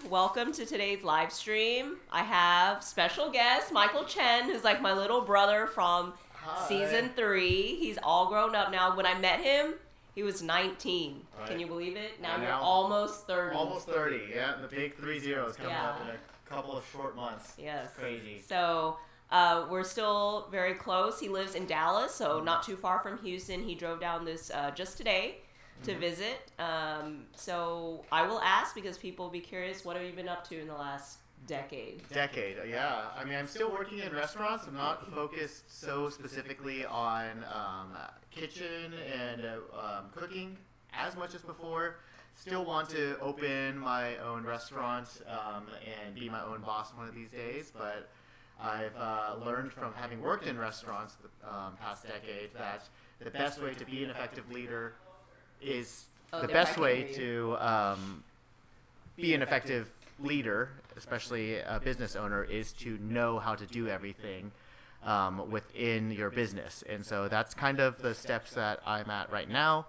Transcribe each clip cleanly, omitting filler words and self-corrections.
Welcome to today's live stream. I have special guest Michael Chen, who's like my little brother from season 3. He's all grown up now. When I met him, he was 19. Right. Can you believe it? Now you're almost 30. Almost 30, yeah. The big 3 zeros coming up in a couple of short months. Yes. Crazy. So we're still very close. He lives in Dallas, so not too far from Houston. He drove down this just today to visit. So I will ask because people will be curious, what have you been up to in the last decade? Yeah. I mean, I'm still working in restaurants. I'm not focused so specifically on kitchen and cooking as much as before. Still want to open my own restaurant and be my own boss one of these days, but I've learned from having worked in restaurants the past decade that the best way to be an effective leader is the best way to be an effective leader, especially a business owner, is to know how to do everything within your business. And so that's kind of the steps that I'm at right now.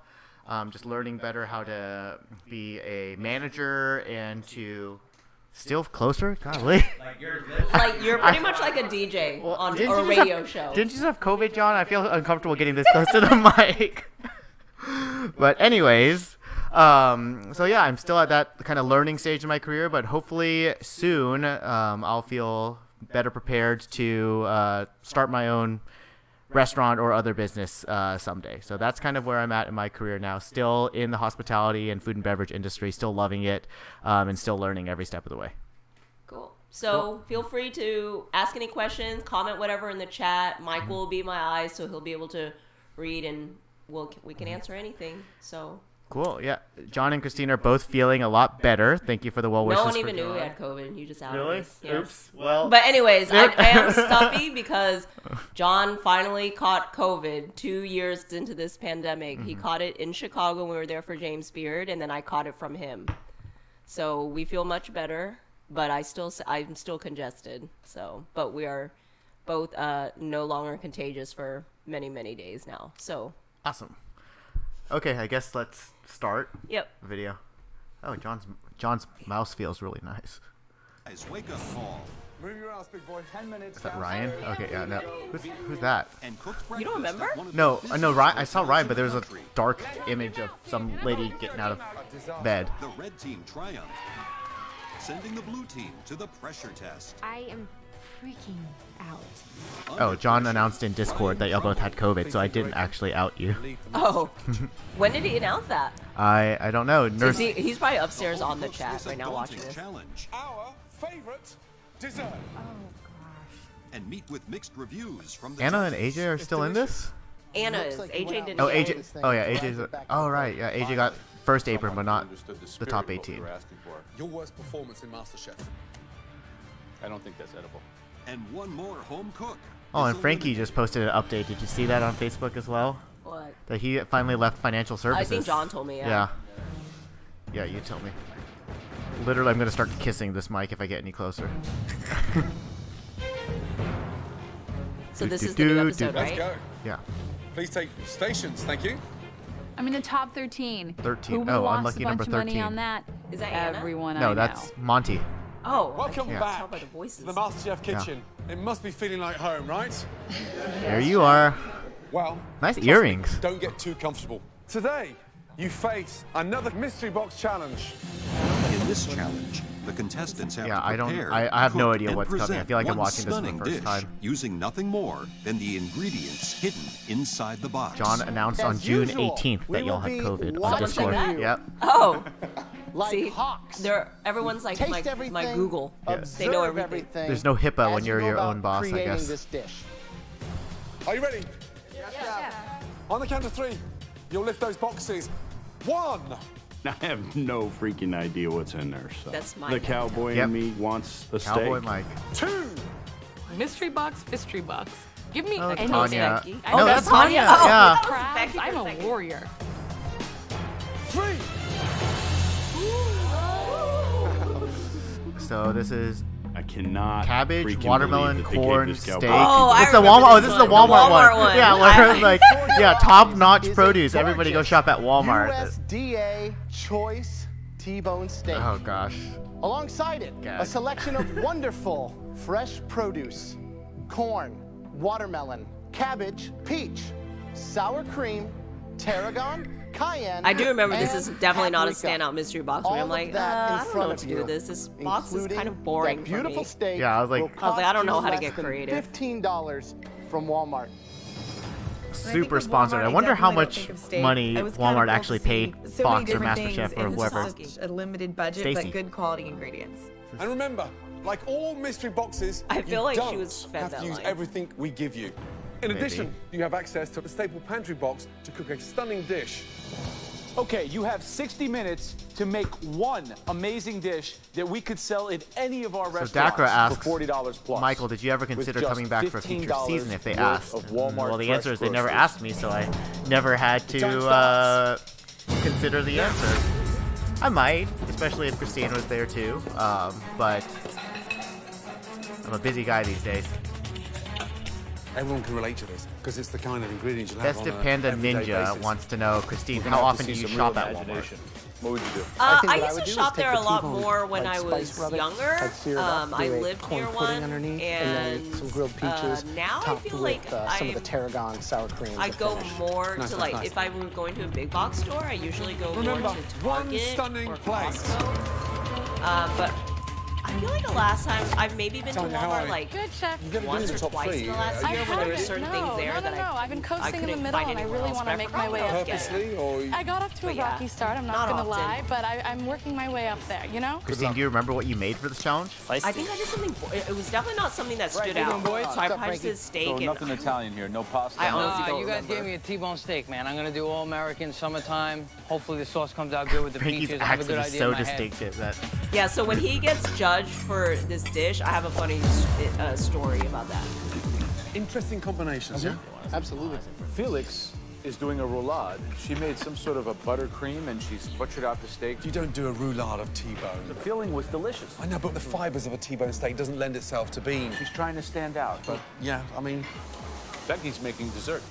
Just learning better how to be a manager and to still closer. Golly. Like you're pretty much like a DJ on a radio show. Didn't you just have COVID, John? I feel uncomfortable getting this close to the mic. But anyways, so yeah, I'm still at that kind of learning stage in my career, but hopefully soon I'll feel better prepared to start my own restaurant or other business someday. So that's kind of where I'm at in my career now, still in the hospitality and food and beverage industry, still loving it and still learning every step of the way. Cool. So feel free to ask any questions, comment whatever in the chat. Mike will be my eyes, so he'll be able to read and we can answer anything. So cool. Yeah, John and Christine are both feeling a lot better. Thank you for the well wishes. No one even knew we had COVID. You just outed us. Really? Oops. Well. But anyways, I am stuffy because John finally caught COVID 2 years into this pandemic. He caught it in Chicago when we were there for James Beard, and then I caught it from him. So we feel much better, but I'm still congested. So, but we are both no longer contagious for many, many days now. So. Awesome. Okay, I guess let's start. Yep. The video. Oh, John's mouse feels really nice. Wake up, Paul. Move your ass, big boy. 10 minutes. Is that Ryan? Okay, yeah, no. Who's that? You don't remember? No, Ryan. I saw Ryan, but there was a dark image of some lady getting out of bed. The red team triumphed, sending the blue team to the pressure test. I am freaking out. Oh, John announced in Discord that y'all both had COVID, so I didn't actually out you. Oh, when did he announce that? I don't know. He's probably upstairs on the chat right now watching this. Challenge. Our favorite dessert. Oh gosh. And meet with mixed reviews from the Anna and AJ are still in this? Anna is. AJ didn't. Oh, AJ. Oh yeah, AJ's. Oh right, yeah. AJ got first apron, but not the top 18. Your worst performance in Masterchef. I don't think that's edible. And one more home cook. Oh, and Frankie just posted an update. Did you see that on Facebook as well? What? That he finally left financial services. I think John told me. Yeah. Yeah, you tell me. Literally, I'm gonna start kissing this mic if I get any closer. So this is the new episode, Let's right? go. Yeah. Please take stations. Thank you. I'm in the top 13. 13. Who Oh, lost unlucky a bunch number of money 13. on that? Is that Anna? Everyone I No, know. that's Monty. Oh, Welcome I can't back tell by the to voices. the Masterchef kitchen. It must be feeling like home, right? There you are. Well, Nice trust me, earrings. Don't get too comfortable. Today, you face another mystery box challenge. In this challenge, the contestants have Yeah, to I don't- prepare, I have no cook, idea and what's coming. I present feel like I'm one watching this for the stunning first dish time. using nothing more than the ingredients hidden inside the box. John announced on As June usual, 18th we that y'all will had be COVID on watching Discord. you. Yep. Oh, like see, hawks. everyone's like Taste my everything, Google. observe They know everything. There's no HIPAA when as you're you go your about own boss, I creating guess. This dish. Are you ready? Yes. On the count of 3, you'll lift those boxes. 1. I have no freaking idea what's in there. So That's my the cowboy Yep. in me wants a Cowboy steak. Mike. 2. Mystery box, mystery box. Give me Oh, any Tanya. steak. No, that's Tanya. Oh, Yeah. that was Crabs, Becky for I'm a second. warrior. 3. So this is I cannot. cabbage, freaking watermelon, believe that they gave corn, this steak. cowboy Oh, I It's the remember Walmart. Oh, this this is the one. Walmart, The Walmart one. Yeah, I- where it's like, yeah, top-notch Is produce. it Everybody go gorgeous? shop at Walmart. USDA choice T-bone steak. Oh gosh. Alongside it, a selection of wonderful fresh produce: corn, watermelon, cabbage, peach, sour cream, tarragon, cayenne. I do remember this is definitely not a paprika. standout mystery box where I'm like, I don't know what to do with this. This box is kind of boring for Beautiful me. steak. Yeah, I was like, I don't know how to less get than creative. $15 from Walmart. super sponsored. I wonder how much money Walmart actually paid Fox or Masterchef or whoever. Such a limited budget, Stacey. but good quality ingredients. And remember, like all mystery boxes, I feel you like she don't was fed have that to use line. everything we give you. In addition, you have access to the staple pantry box to cook a stunning dish. Okay, you have 60 minutes to make one amazing dish that we could sell in any of our So restaurants Dakra asks, for $40 plus. Michael, did you ever consider just coming back for a future $15 season if they worth asked? of Walmart Well, the answer is they never fresh asked me, so I never had to consider the answer. I might, especially if Christine was there too, but I'm a busy guy these days. Everyone can relate to this because it's the kind of ingredients you have Festive on a Panda everyday Ninja basis. wants to know, Christine, We're gonna how have often to do see you some shop real at Walmart? imagination. What would you do? I what I used would to do shop is take there the a lot T-bone, more when like I spice was rub it, younger. I'd sear it up, I do a lived corn near pudding one, underneath, and then some grilled peaches, now I topped feel with like some of the tarragon sour cream. I to go finish. more Nice, to nice, like nice. if I were going to a big box store, I usually go Remember, more to one Target stunning or plate. Costco. But I feel like the last time I've maybe been to Tanya, how are Walmart you? like Good, chef. You've got to do once the or top twice three. in the last I year when there were haven't. certain No, things there no, that no. I've been coasting in the couldn't middle, find and I anywhere really else, want but to I make forgot my way where I up was there. getting it. Purposely, or I got off to a But yeah, rocky start. I'm not not gonna often. lie, but I'm working my way up there. You know. Christine, do you remember what you made for this challenge? I think I did something. It was definitely not something that stood out. So I priced his steak So and nothing Italian here, no pasta. I honestly don't you guys remember. gave me a T-bone steak, man. I'm gonna do all American summertime. Hopefully the sauce comes out good with the Frankie's peaches. I have a good accent is idea so in my head. distinctive that Yeah, so when he gets judged for this dish, I have a funny story about that. interesting combinations, yeah? Absolutely. Felix is doing a roulade. She made some sort of a buttercream and she's butchered out the steak. You don't do a roulade of The T-bone. filling was delicious. I know, but the fibres of a T-bone steak doesn't lend itself to bean. She's trying to stand out. But Yeah, I mean, Becky's making dessert.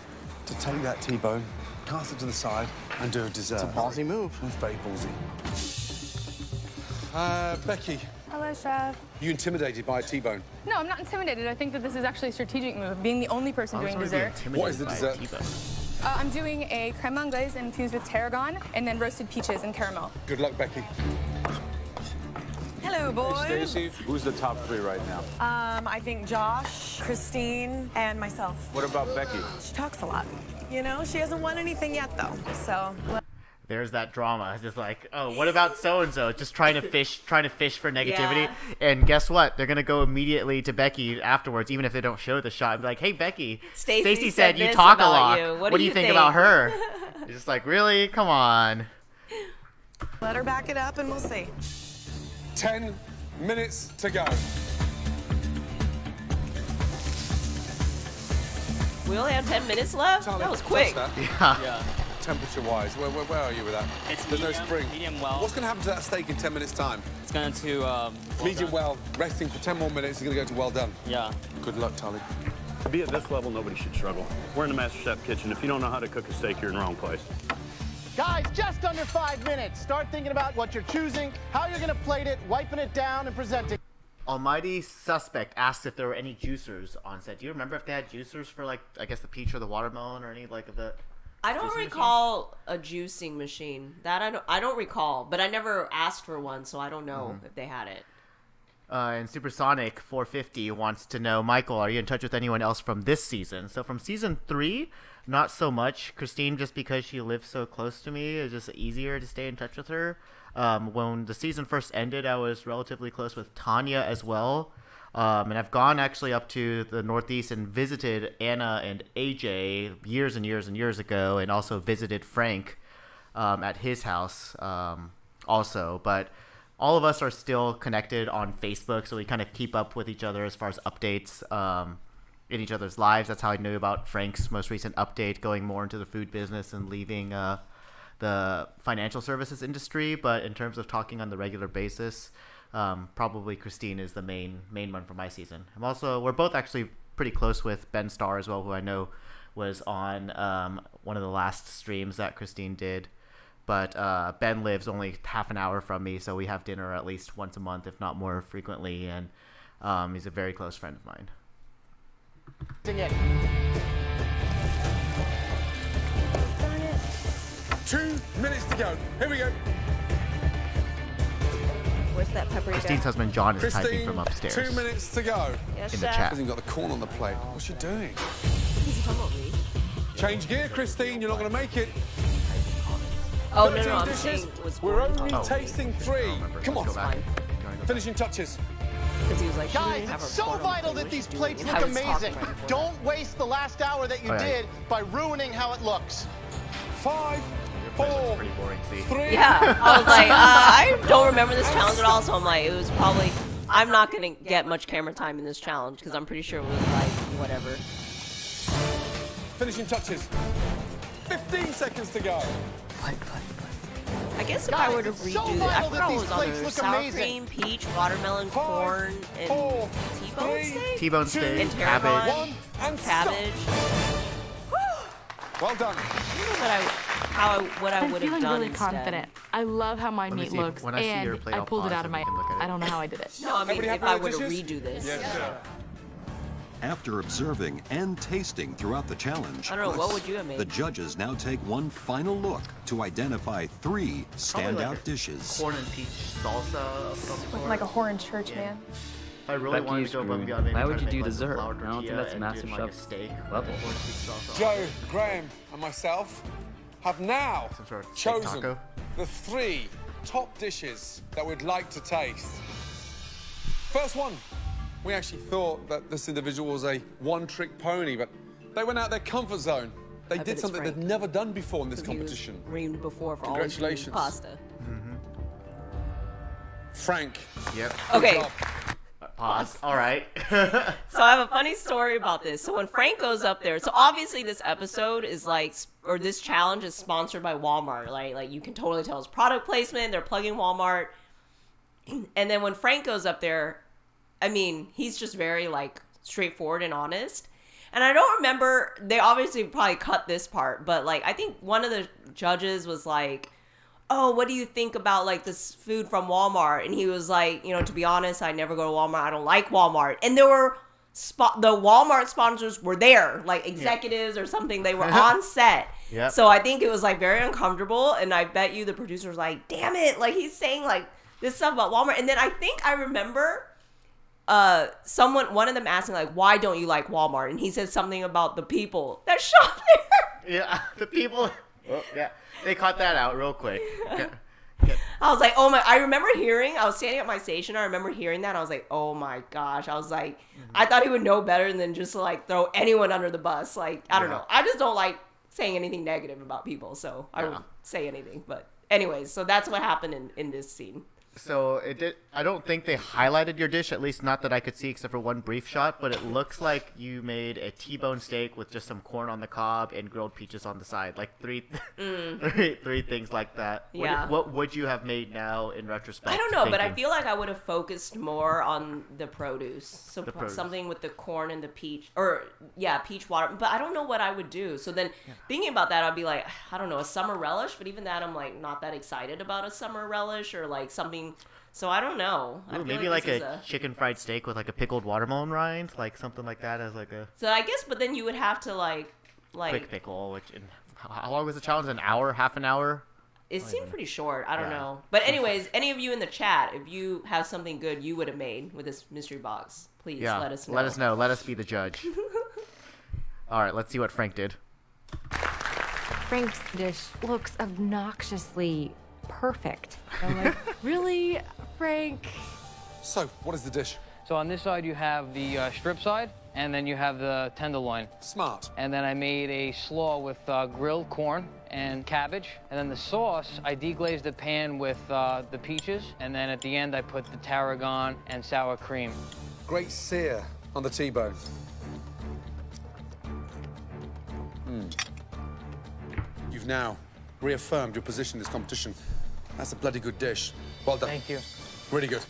to take that T-bone, cast it to the side, and do a dessert. It's a ballsy move. That's very ballsy. Becky, Hello, chef. you intimidated by a T-bone? No, I'm not intimidated. I think that this is actually a strategic move. Being the only person doing dessert. What is the dessert? I'm doing a crème anglaise infused with tarragon and then roasted peaches and caramel. Good luck, Becky. Hello, boys. Stacey, who's the top three right now? I think Josh, Christine, and myself. What about Becky? She talks a lot. You know, she hasn't won anything yet, though. So. There's that drama. It's just like, oh, what about so-and-so? Just trying to fish for negativity. Yeah. And guess what? They're going to go immediately to Becky afterwards, even if they don't show the shot. And be like, hey, Becky, Stacey said you this talk a about lot. you. What do you think about her? It's just like, really? Come on. Let her back it up and we'll see. 10 minutes to go. We only have 10 minutes left? Charlie, That was quick. touch that. Yeah. Temperature-wise, where are you with that? It's There's medium, no spring. medium well. What's going to happen to that steak in 10 minutes' time? It's going to Medium well, resting for 10 more minutes, you're going to go to well done. Yeah. Good luck, Tully. To be at this level, nobody should struggle. We're in the Masterchef kitchen. If you don't know how to cook a steak, you're in the wrong place. Guys, just under 5 minutes. Start thinking about what you're choosing, how you're going to plate it, wiping it down, and presenting. Almighty Suspect asked if there were any juicers on set. Do you remember if they had juicers for, like, I guess the peach or the watermelon or any, like, of the... I don't recall a juicing machine. That I don't recall, but I never asked for one, so I don't know if they had it. And Supersonic 450 wants to know, Michael, are you in touch with anyone else from this season? So from season 3, not so much. Christine, just because she lives so close to me, it's just easier to stay in touch with her. When the season first ended, I was relatively close with Tanya as well. And I've gone actually up to the Northeast and visited Anna and AJ years and years and years ago, and also visited Frank at his house also. But all of us are still connected on Facebook, so we kind of keep up with each other as far as updates in each other's lives. That's how I knew about Frank's most recent update, going more into the food business and leaving the financial services industry. But in terms of talking on the regular basis, probably Christine is the main one for my season. We're both actually pretty close with Ben Starr as well, who I know was on one of the last streams that Christine did. But Ben lives only half an hour from me, so we have dinner at least once a month, if not more frequently, and he's a very close friend of mine. 2 minutes to go. Here we go. Where's that paprika? Christine's husband John is Christine, typing from upstairs. 2 minutes to go. Yes, in the chef. chat. Hasn't got the corn on the plate. What's she doing? Probably. Change gear, Christine. You're not going to make it. Oh, 13 no, I'm dishes. saying it was We're only Oh. tasting 3. Come on. Let's go back. Finishing touches. Because he was like, Guys, it's so vital that these plates look amazing. Don't waste the last hour that you did by ruining how it looks. 5, 4, Pretty boring, see? 3. Yeah, I was like, I don't remember this challenge at all, so I'm like, it was probably, I'm not going to get much camera time in this challenge, because I'm pretty sure it was like, whatever. Finishing touches. 15 seconds to go. I guess if I were to Guys, it's so redo it, I vital that forgot what these was on plates there. look Sour amazing. cream, peach, watermelon, 5, corn, and 4, T-bone 3, steak? T-bone 2, steak, And cabbage. tarragon. 1, and Cabbage. Well done. I don't know what I would have feeling done really instead. confident. I love how my me meat see if- looks, when I see your and plate, I I'll pulled it pause out of so my. we can look at it. I don't know how I did it. No, I mean, Everybody if happy I with were to dishes? redo this. Yes. After observing and tasting throughout the challenge, I don't know, what would you have made? the judges now take one final look to identify 3 Probably standout like a dishes. Corn and peach salsa of some Looking sort. like a whore in church, man. If I really wanted to go above and beyond, maybe Why try would to you make, do like, a dessert? flour I don't think tortilla that's and do, like, a Masterchef steak level. with corn and peach salsa. Joe, Graham, and myself have now Some sort of steak chosen taco. the 3 top dishes that we'd like to taste. First one. We actually thought that this individual was a one-trick pony, but they went out their comfort zone. They bet did it's something they'd Frank. never done before in this He was competition. reamed before for always eating Congratulations. pasta. Frank. Yep. Okay. Good job. Pause. All right. So I have a funny story about this. So when Frank goes up there, so obviously this episode is like, or this challenge is sponsored by Walmart. Like you can totally tell it's product placement. They're plugging Walmart. And then when Frank goes up there, I mean, he's just very like straightforward and honest. And I don't remember, they obviously probably cut this part, but like I think one of the judges was like, oh, what do you think about like this food from Walmart? And he was like, you know, to be honest, I never go to Walmart. I don't like Walmart. And there were the Walmart sponsors were there, like executives or something. They were on set. Yep. So I think it was like very uncomfortable. And I bet you the producer was like, damn it. Like he's saying like this stuff about Walmart. And then I think I remember one of them asking like, why don't you like Walmart? And he said something about the people that shop there. Yeah, the people. Oh, yeah, they caught that out real quick. Yeah. I was like, oh my, I remember I was standing at my station. I remember hearing that. I was like, oh my gosh. I was like, I thought he would know better than just like throw anyone under the bus. Like, I don't know. I just don't like saying anything negative about people. So I won't say anything. But anyways, so that's what happened in this scene. So it did. I don't think they highlighted your dish, at least not that I could see, except for one brief shot. But it looks like you made a T-bone steak with just some corn on the cob and grilled peaches on the side, like three things like that. Yeah. What would you have made now in retrospect? I don't know, but I thinking? feel like I would have focused more on the produce. So The produce. something with the corn and the peach, or peach water. But I don't know what I would do. So then thinking about that, I'd be like, I don't know, a summer relish. But even that, I'm like not that excited about a summer relish or like something. So I don't know. I Ooh, feel maybe like this is a chicken fried steak with like a pickled watermelon rind, like something like that as like a So I guess, but then you would have to like quick pickle. Which how long was the challenge? An hour? Half an hour? It seemed pretty short. I don't know. But anyways, any of you in the chat, if you have something good you would have made with this mystery box, please let us know. Let us know. Let us be the judge. All right, let's see what Frank did. Frank's dish looks obnoxiously perfect. I'm like, really, Frank? So, what is the dish? So on this side, you have the strip side, and then you have the tenderloin. Smart. And then I made a slaw with grilled corn and cabbage. And then the sauce, I deglazed the pan with the peaches. And then at the end, I put the tarragon and sour cream. Great sear on the T-bone. You've now reaffirmed your position in this competition. That's a bloody good dish. Well done. Thank you. Really good.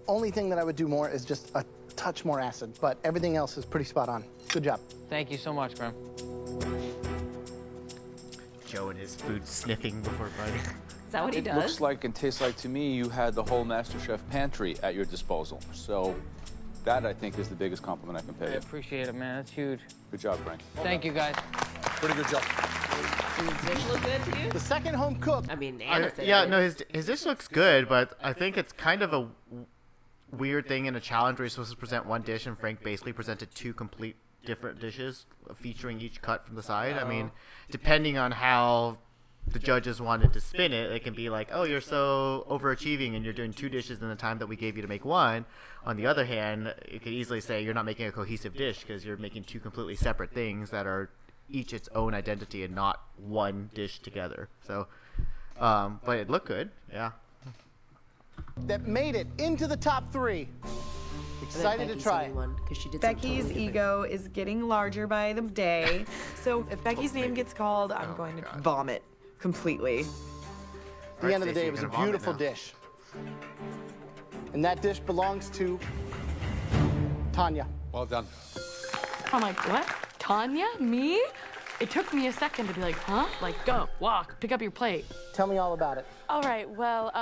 Only thing that I would do more is just a touch more acid, but everything else is pretty spot on. Good job. Thank you so much, Graham. Joe and his food sniffing before biting. Is that what he It does? looks like and tastes like to me you had the whole MasterChef pantry at your disposal. So that, I think, is the biggest compliment I can pay I you. appreciate it, man. That's huge. Good job, Frank. Thank you, guys. Pretty good job. Does his dish look good to you? The second home cook. I mean, Anna said yeah, it. no, his dish looks good, but I think it's kind of a weird thing in a challenge where you're supposed to present one dish, and Frank basically presented two complete different dishes featuring each cut from the side. I mean, depending on how the judges wanted to spin it, it can be like, oh, you're so overachieving and you're doing two dishes in the time that we gave you to make one. On the other hand, you could easily say you're not making a cohesive dish because you're making two completely separate things that are each its own identity and not one dish together. So, but it looked good, yeah. That made it into the top 3. Excited to try it. Becky's ego is getting larger by the day. So if Becky's name gets called, I'm going to vomit completely. At the end of the day, it was a beautiful dish. And that dish belongs to Tanya. Well done. I'm like, what? Tanya? Me? It took me a second to be like, huh? Like, go, walk, pick up your plate. Tell me all about it. All right, well,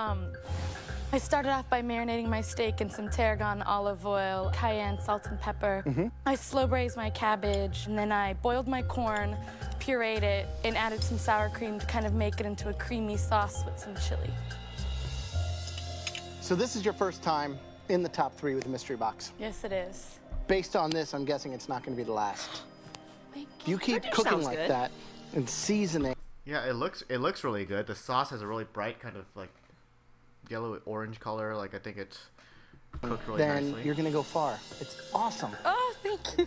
I started off by marinating my steak in some tarragon, olive oil, cayenne, salt, and pepper. I slow braised my cabbage, and then I boiled my corn, pureed it, and added some sour cream to kind of make it into a creamy sauce with some chili. So this is your first time in the top 3 with the mystery box. Yes, it is. Based on this, I'm guessing it's not going to be the last. Thank If you keep cooking like that and seasoning. Yeah, it looks really good. The sauce has a really bright kind of like yellow orange color. Like I think it's cooked really then nicely. you're going to go far. It's awesome. Oh, thank you.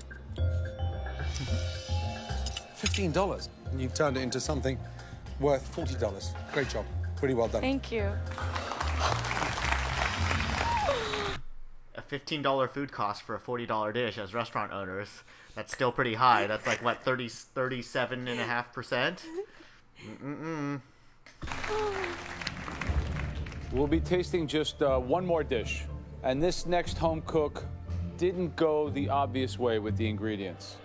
$15. And you've turned it into something worth $40. Great job. Pretty well done. Thank you. A $15 food cost for a $40 dish as restaurant owners. That's still pretty high. That's like what, 37.5%? We'll be tasting just one more dish. And this next home cook didn't go the obvious way with the ingredients.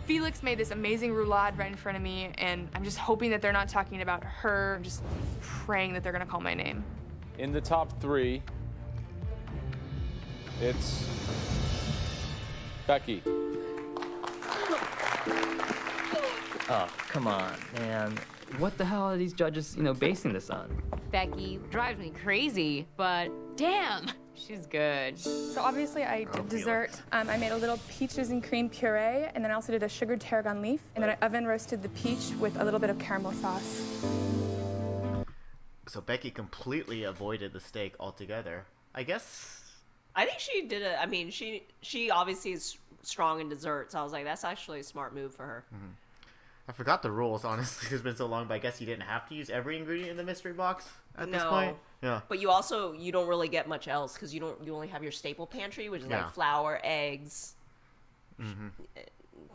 Felix made this amazing roulade right in front of me, and I'm just hoping that they're not talking about her. I'm just praying that they're gonna call my name. In the top 3, it's Becky. Oh, come on, man. What the hell are these judges, basing this on? Becky drives me crazy, but damn, she's good. So obviously I did dessert. I made a little peaches and cream puree, and then I also did a sugared tarragon leaf, and then I oven roasted the peach with a little bit of caramel sauce. So Becky completely avoided the steak altogether. I guess. I think she did it. I mean, she obviously is strong in desserts. So I was like, that's actually a smart move for her. I forgot the rules, honestly. It's been so long, but I guess you didn't have to use every ingredient in the mystery box at this point. Yeah. But you don't really get much else because you only have your staple pantry, which is like flour, eggs,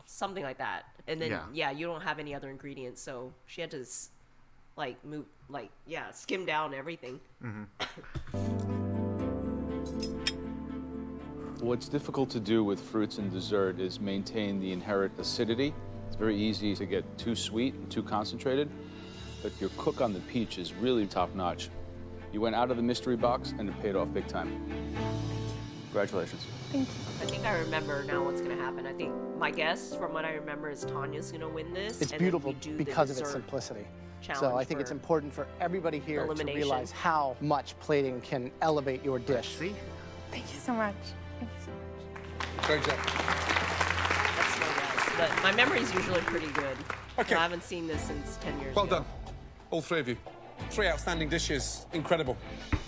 something like that. And then you don't have any other ingredients, so she had to skim down everything. What's difficult to do with fruits and dessert is maintain the inherent acidity. It's very easy to get too sweet and too concentrated, but your cook on the peach is really top-notch. You went out of the mystery box and it paid off big time. Congratulations. Thank you. I think I remember now what's going to happen. I think my guess, from what I remember, is Tanya's going to win this. It's beautiful because of its simplicity. So I think it's important for everybody here to realize how much plating can elevate your dish. Thank you so much. Thank you so much. Great job. That's my guess. But my memory's usually pretty good. Okay. I haven't seen this since 10 years Well ago. done. All 3 of you. 3 outstanding dishes. Incredible.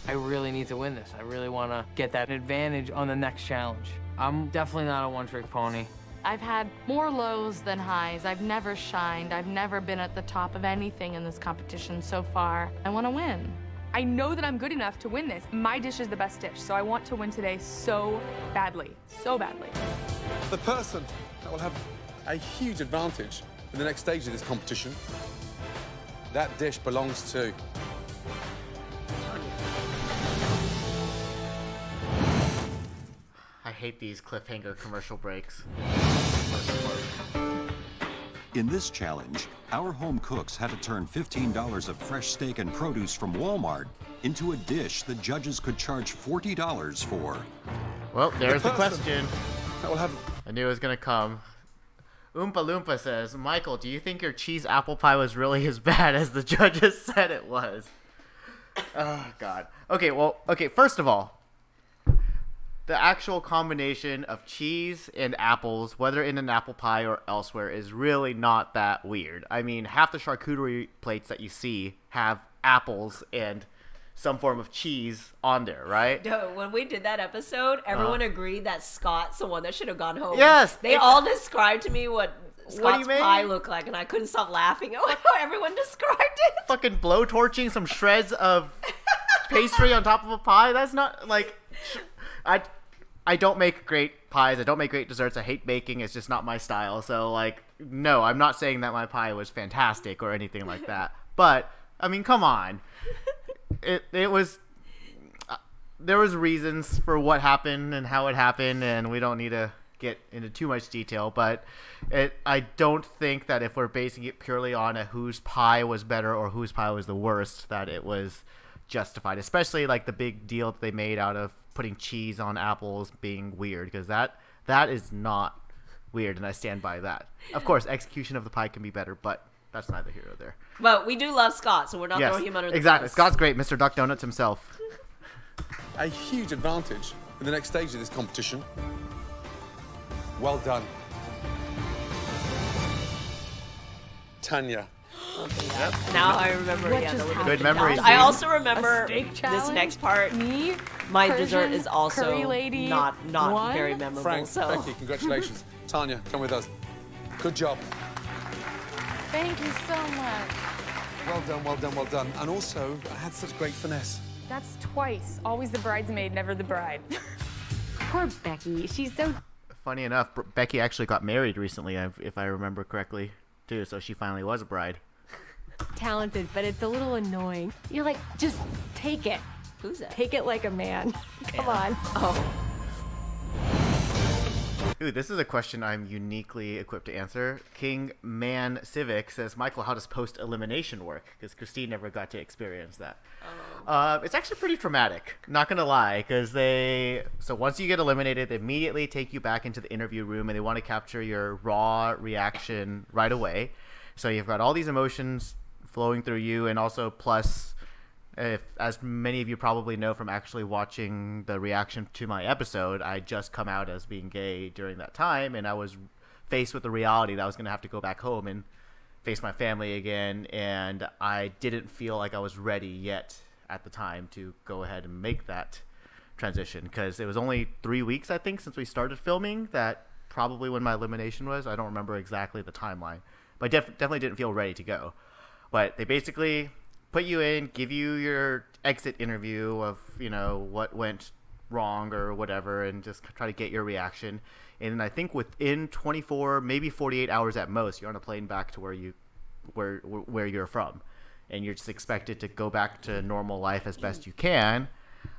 I really need to win this. I really want to get that advantage on the next challenge. I'm definitely not a one-trick pony. I've had more lows than highs. I've never shined. I've never been at the top of anything in this competition so far. I want to win. I know that I'm good enough to win this. My dish is the best dish, so I want to win today so badly. So badly. The person that will have a huge advantage in the next stage of this competition, that dish belongs to... I hate these cliffhanger commercial breaks. In this challenge, our home cooks had to turn $15 of fresh steak and produce from Walmart into a dish the judges could charge $40 for. Well, there's the question. I knew it was going to come. Oompa Loompa says, Michael, do you think your cheese apple pie was really as bad as the judges said it was? Oh, God. Okay, first of all, the actual combination of cheese and apples, whether in an apple pie or elsewhere, is really not that weird. I mean, half the charcuterie plates that you see have apples and some form of cheese on there, right? No, when we did that episode, everyone agreed that Scott's the one that should have gone home. Yes! They all described to me what Scott's pie looked like, and I couldn't stop laughing at how everyone described it. Fucking blowtorching some shreds of pastry on top of a pie? That's not, like... I don't make great pies. I don't make great desserts. I hate baking. It's just not my style. So, like, no, I'm not saying that my pie was fantastic or anything like that. But, I mean, come on. It was... there was reasons for what happened and how it happened, and we don't need to get into too much detail. But I don't think that if we're basing it purely on whose pie was better or whose pie was the worst, that it was justified. Especially, like, the big deal that they made out of putting cheese on apples being weird, because that is not weird, and I stand by that. Of course, execution of the pie can be better, but that's neither here nor there. But we do love Scott, so we're not throwing him under the exactly. bus. Scott's great, Mr. Duck Donuts himself. A huge advantage in the next stage of this competition. Well done. Tanya. Yep. Now I remember. Good memories. I also remember this next part. My dessert is also curry lady not very memorable. Frank, so. Becky, congratulations. Tanya, come with us. Good job. Thank you so much. Well done, well done, well done. And also, I had such great finesse. That's twice. Always the bridesmaid, never the bride. Poor Becky. She's so... Funny enough, Becky actually got married recently, if I remember correctly, too. So she finally was a bride. talented, but it's a little annoying. You're like, just take it. Who's that? Take it like a man. Come on. Oh. Ooh, this is a question I'm uniquely equipped to answer. King Man Civic says, Michael, how does post-elimination work? Because Christine never got to experience that. It's actually pretty traumatic, not going to lie, because so once you get eliminated, they immediately take you back into the interview room, and they want to capture your raw reaction right away. So you've got all these emotions flowing through you, and also plus, as many of you probably know from actually watching the reaction to my episode, I just come out as being gay during that time, and I was faced with the reality that I was going to have to go back home and face my family again, and I didn't feel like I was ready yet at the time to go ahead and make that transition, because it was only 3 weeks, I think, since we started filming, that probably when my elimination was. I don't remember exactly the timeline, but I definitely didn't feel ready to go. But they basically put you in, give you your exit interview of, you know, what went wrong or whatever, and just try to get your reaction. And I think within 24, maybe 48 hours at most, you're on a plane back to where you're from, and you're just expected to go back to normal life as best you can,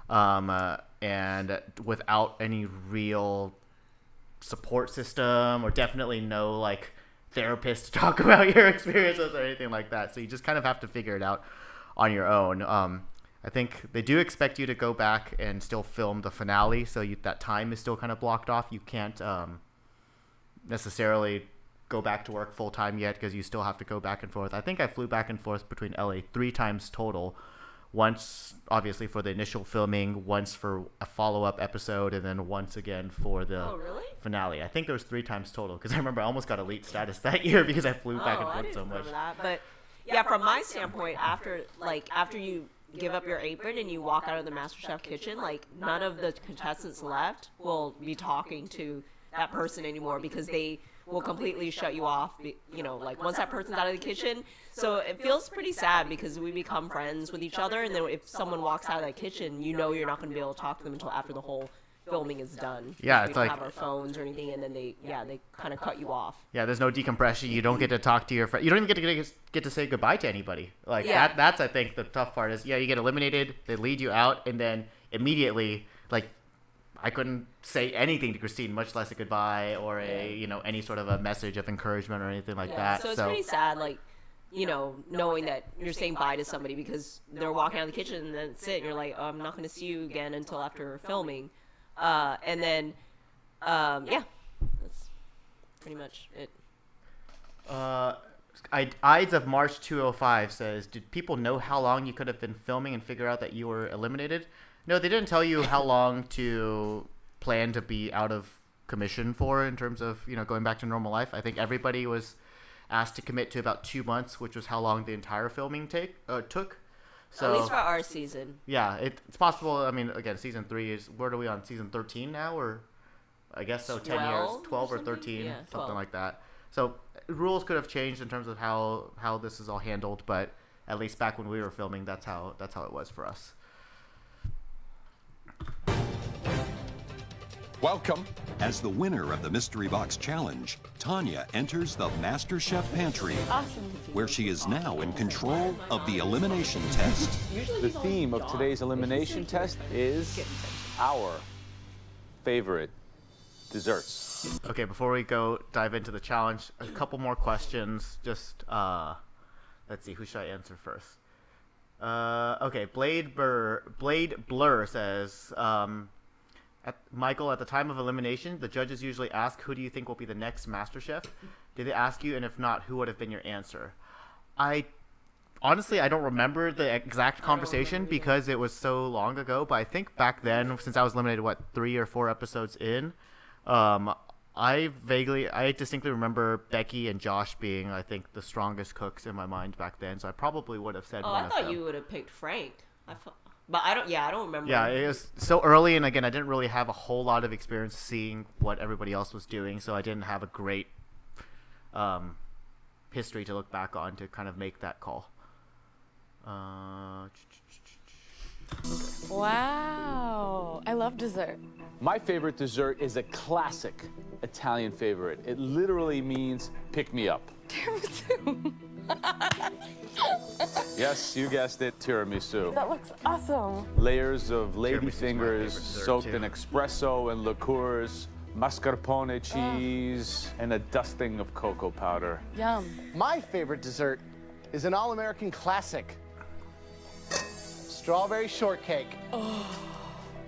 and without any real support system, or definitely no like therapist to talk about your experiences or anything like that. So you just kind of have to figure it out on your own. I think they do expect you to go back and still film the finale, so that time is still kind of blocked off. You can't necessarily go back to work full time yet, because you still have to go back and forth. I think I flew back and forth between LA 3 times total. Once, obviously, for the initial filming, once for a follow-up episode, and then once again for the finale. I think there was 3 times total, because I remember I almost got elite status that year because I flew back and forth so much. That. But yeah, from my standpoint, after you give up your apron and you walk out of the Masterchef kitchen, like, none of the contestants left will be talking to that person anymore, because they will completely shut you off, you know, like, once that person's out of the kitchen. So it feels pretty sad, because we become friends with each other, and then if someone walks out of that kitchen, you know you're not going to be able to talk to them until after the whole filming is done. Yeah, we it's don't like have our phones or anything, and then they kind of cut you off. Yeah, there's no decompression. You don't get to talk to your friend. You don't even get to say goodbye to anybody. Like that's I think the tough part is, yeah, you get eliminated, they lead you out, and then immediately, like, I couldn't say anything to Christine, much less a goodbye or any sort of a message of encouragement or anything like that. So it's pretty sad, like, knowing that you're saying bye to somebody because they're walking out of the kitchen and then sit and you're like, oh, I'm not going to see you again until after filming. And then, that's pretty much it. Ides of March 205 says, did people know how long you could have been filming and figure out that you were eliminated? No, they didn't tell you how long to plan to be out of commission for in terms of, going back to normal life. I think everybody was asked to commit to about 2 months, which was how long the entire filming took. So, at least for our season. Yeah, it's possible. I mean, again, season 3 is, where are we on, season 13 now? Or I guess so, 10 years, 12 or 13, yeah, something like that. So rules could have changed in terms of how this is all handled, but at least back when we were filming, that's how it was for us. Welcome. As the winner of the Mystery Box Challenge, Tanya enters the Masterchef pantry, where she is now in control of the Elimination Test. The theme of today's Elimination Test is our favorite desserts. Okay, before we go dive into the challenge, a couple more questions. Just, let's see, who should I answer first? Okay, Blade Blur says, Michael, at the time of elimination, the judges usually ask, who do you think will be the next MasterChef? Did they ask you, and if not, who would have been your answer? Honestly, I don't remember the exact conversation because it was so long ago, but I think back then, since I was eliminated, 3 or 4 episodes in, I distinctly remember Becky and Josh being, I think, the strongest cooks in my mind back then, so I probably would have said one of them. I thought you would have picked Frank. But I don't remember. Yeah, it was so early, and again, I didn't really have a whole lot of experience seeing what everybody else was doing, so I didn't have a great history to look back on to kind of make that call. Wow, I love dessert. My favorite dessert is a classic Italian favorite. It literally means pick me up. Tiramisu. Yes, you guessed it, tiramisu. That looks awesome. Layers of lady fingers soaked in espresso and liqueurs, mascarpone cheese, and a dusting of cocoa powder. Yum. My favorite dessert is an all-American classic, strawberry shortcake. Oh.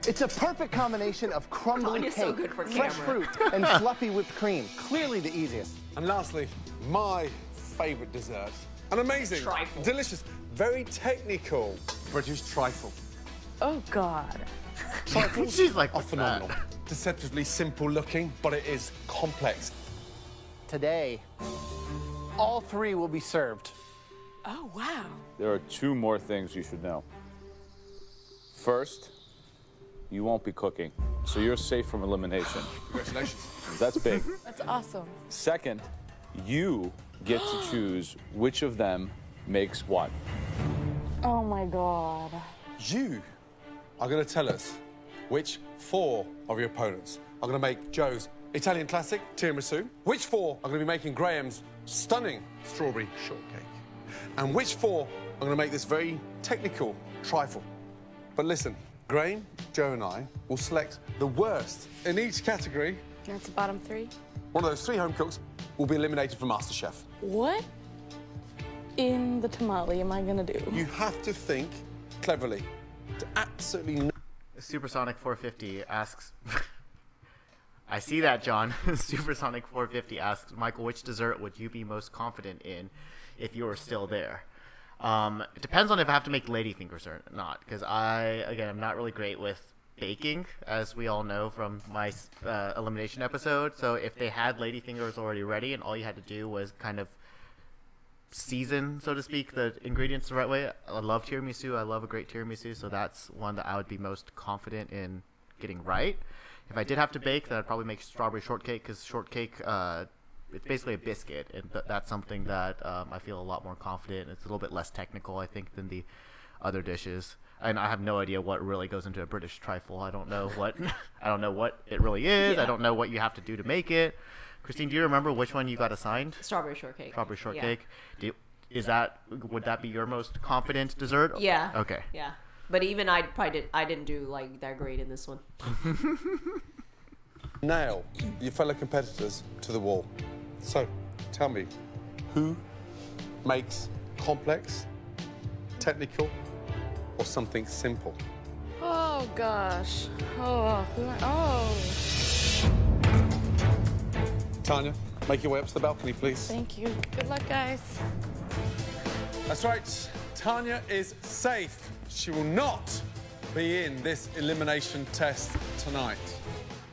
It's a perfect combination of crumbly cake, so good for fresh camera. fruit, and fluffy whipped cream. Clearly the easiest. And lastly, my favorite dessert. An amazing, Trifle. delicious, very technical British trifle. Oh, God. Trifles She's like, are phenomenal. Deceptively simple looking, but it is complex. Today, all 3 will be served. Oh, wow. There are 2 more things you should know. First, you won't be cooking, so you're safe from elimination. Congratulations. That's big. That's awesome. Second, you get to choose which of them makes what. Oh, my God. You are going to tell us which 4 of your opponents are going to make Joe's Italian classic, tiramisu, which 4 are going to be making Graham's stunning strawberry shortcake, and which 4 are going to make this very technical trifle. But listen, Graham, Joe, and I will select the worst in each category. That's the bottom 3? One of those 3 home cooks will be eliminated from MasterChef. What in the tamale am I gonna do? You have to think cleverly to absolutely Supersonic 450 asks, I see that, John. Supersonic 450 asks, Michael, which dessert would you be most confident in if you were still there? It depends on if I have to make ladyfingers or not, because I'm not really great with baking, as we all know from my elimination episode. So if they had ladyfingers already ready and all you had to do was kind of season, so to speak, the ingredients the right way. I love tiramisu. I love a great tiramisu, so that's one that I would be most confident in getting right. If I did have to bake, then I'd probably make strawberry shortcake, because shortcake, it's basically a biscuit, and that's something that I feel a lot more confident in. It's a little bit less technical, I think, than the other dishes. And I have no idea what really goes into a British trifle. I don't know what it really is. Yeah. I don't know what you have to do to make it. Christine, do you remember which one you got assigned? Strawberry shortcake. Strawberry shortcake. Yeah. Would that be your most confident dessert? Yeah. Okay. Yeah. But even I didn't do like that great in this one. Nail your fellow competitors to the wall. So, tell me, who makes complex, technical, or something simple? Oh gosh. Oh. Tanya, make your way up to the balcony, please. Thank you. Good luck, guys. That's right. Tanya is safe. She will not be in this elimination test tonight.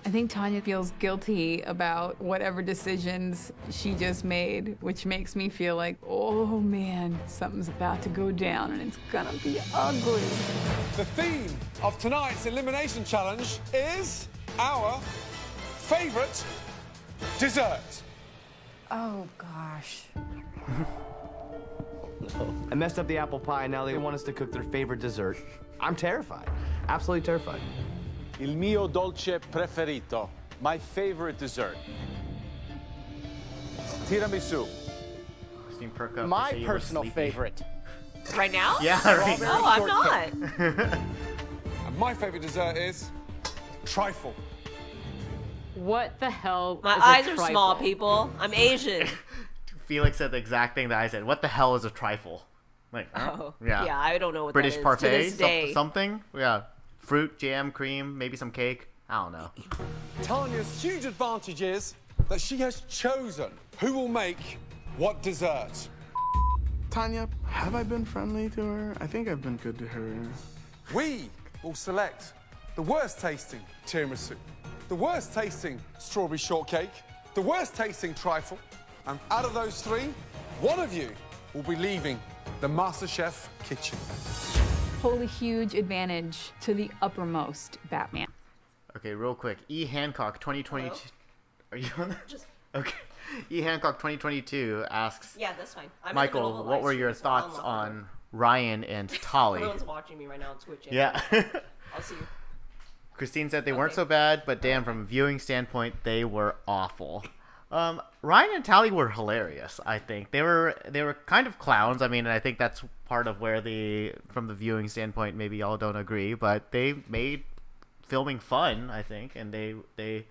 I think Tanya feels guilty about whatever decisions she just made, which makes me feel like, oh man, something's about to go down and it's gonna be ugly. The theme of tonight's elimination challenge is our favorite dessert. Oh, gosh. I messed up the apple pie, and now they want us to cook their favorite dessert. I'm terrified. Absolutely terrified. Il mio dolce preferito. My favorite dessert. Tiramisu. My personal favorite. Right now? Yeah, right now. Oh, I'm not. And my favorite dessert is trifle. What the hell? My is a eyes are trifle? small, people. I'm Asian. Felix said the exact thing that I said. What the hell is a trifle? Like, Oh, yeah. yeah, I don't know what British that is parfait, to this day. something. Yeah, fruit, jam, cream, maybe some cake. I don't know. Tanya's huge advantage is that she has chosen who will make what dessert. Tanya, have I been friendly to her? I think I've been good to her. We will select the worst tasting tiramisu, the worst tasting strawberry shortcake, the worst tasting trifle, and out of those three, one of you will be leaving the Masterchef kitchen. Hold a huge advantage to the uppermost Batman. Okay, real quick. E. Hancock 2022. Are you on that? Okay. E. Hancock 2022 asks. Yeah, that's fine. I'm in the middle of Michael, a what live were stream, your so thoughts I'll on Ryan and Tolly? Everyone's watching me right now on Twitch. Yeah. I'll see you. Christine said they weren't so bad, but damn, from a viewing standpoint, they were awful. Ryan and Tally were hilarious. I think they were kind of clowns. I mean, I think that's part of where from the viewing standpoint, maybe y'all don't agree, but they made filming fun. I think, and they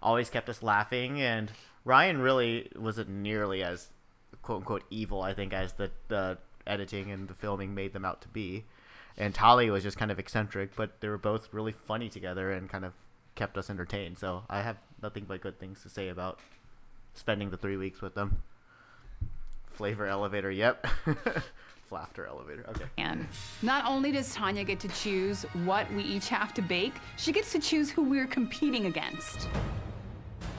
always kept us laughing. And Ryan really wasn't nearly as quote unquote evil, I think, as the editing and the filming made them out to be. And Tali was just kind of eccentric, but they were both really funny together and kind of kept us entertained. So I have nothing but good things to say about spending the 3 weeks with them. Flavor elevator, yep. Flafter elevator, okay. And not only does Tanya get to choose what we each have to bake, she gets to choose who we're competing against.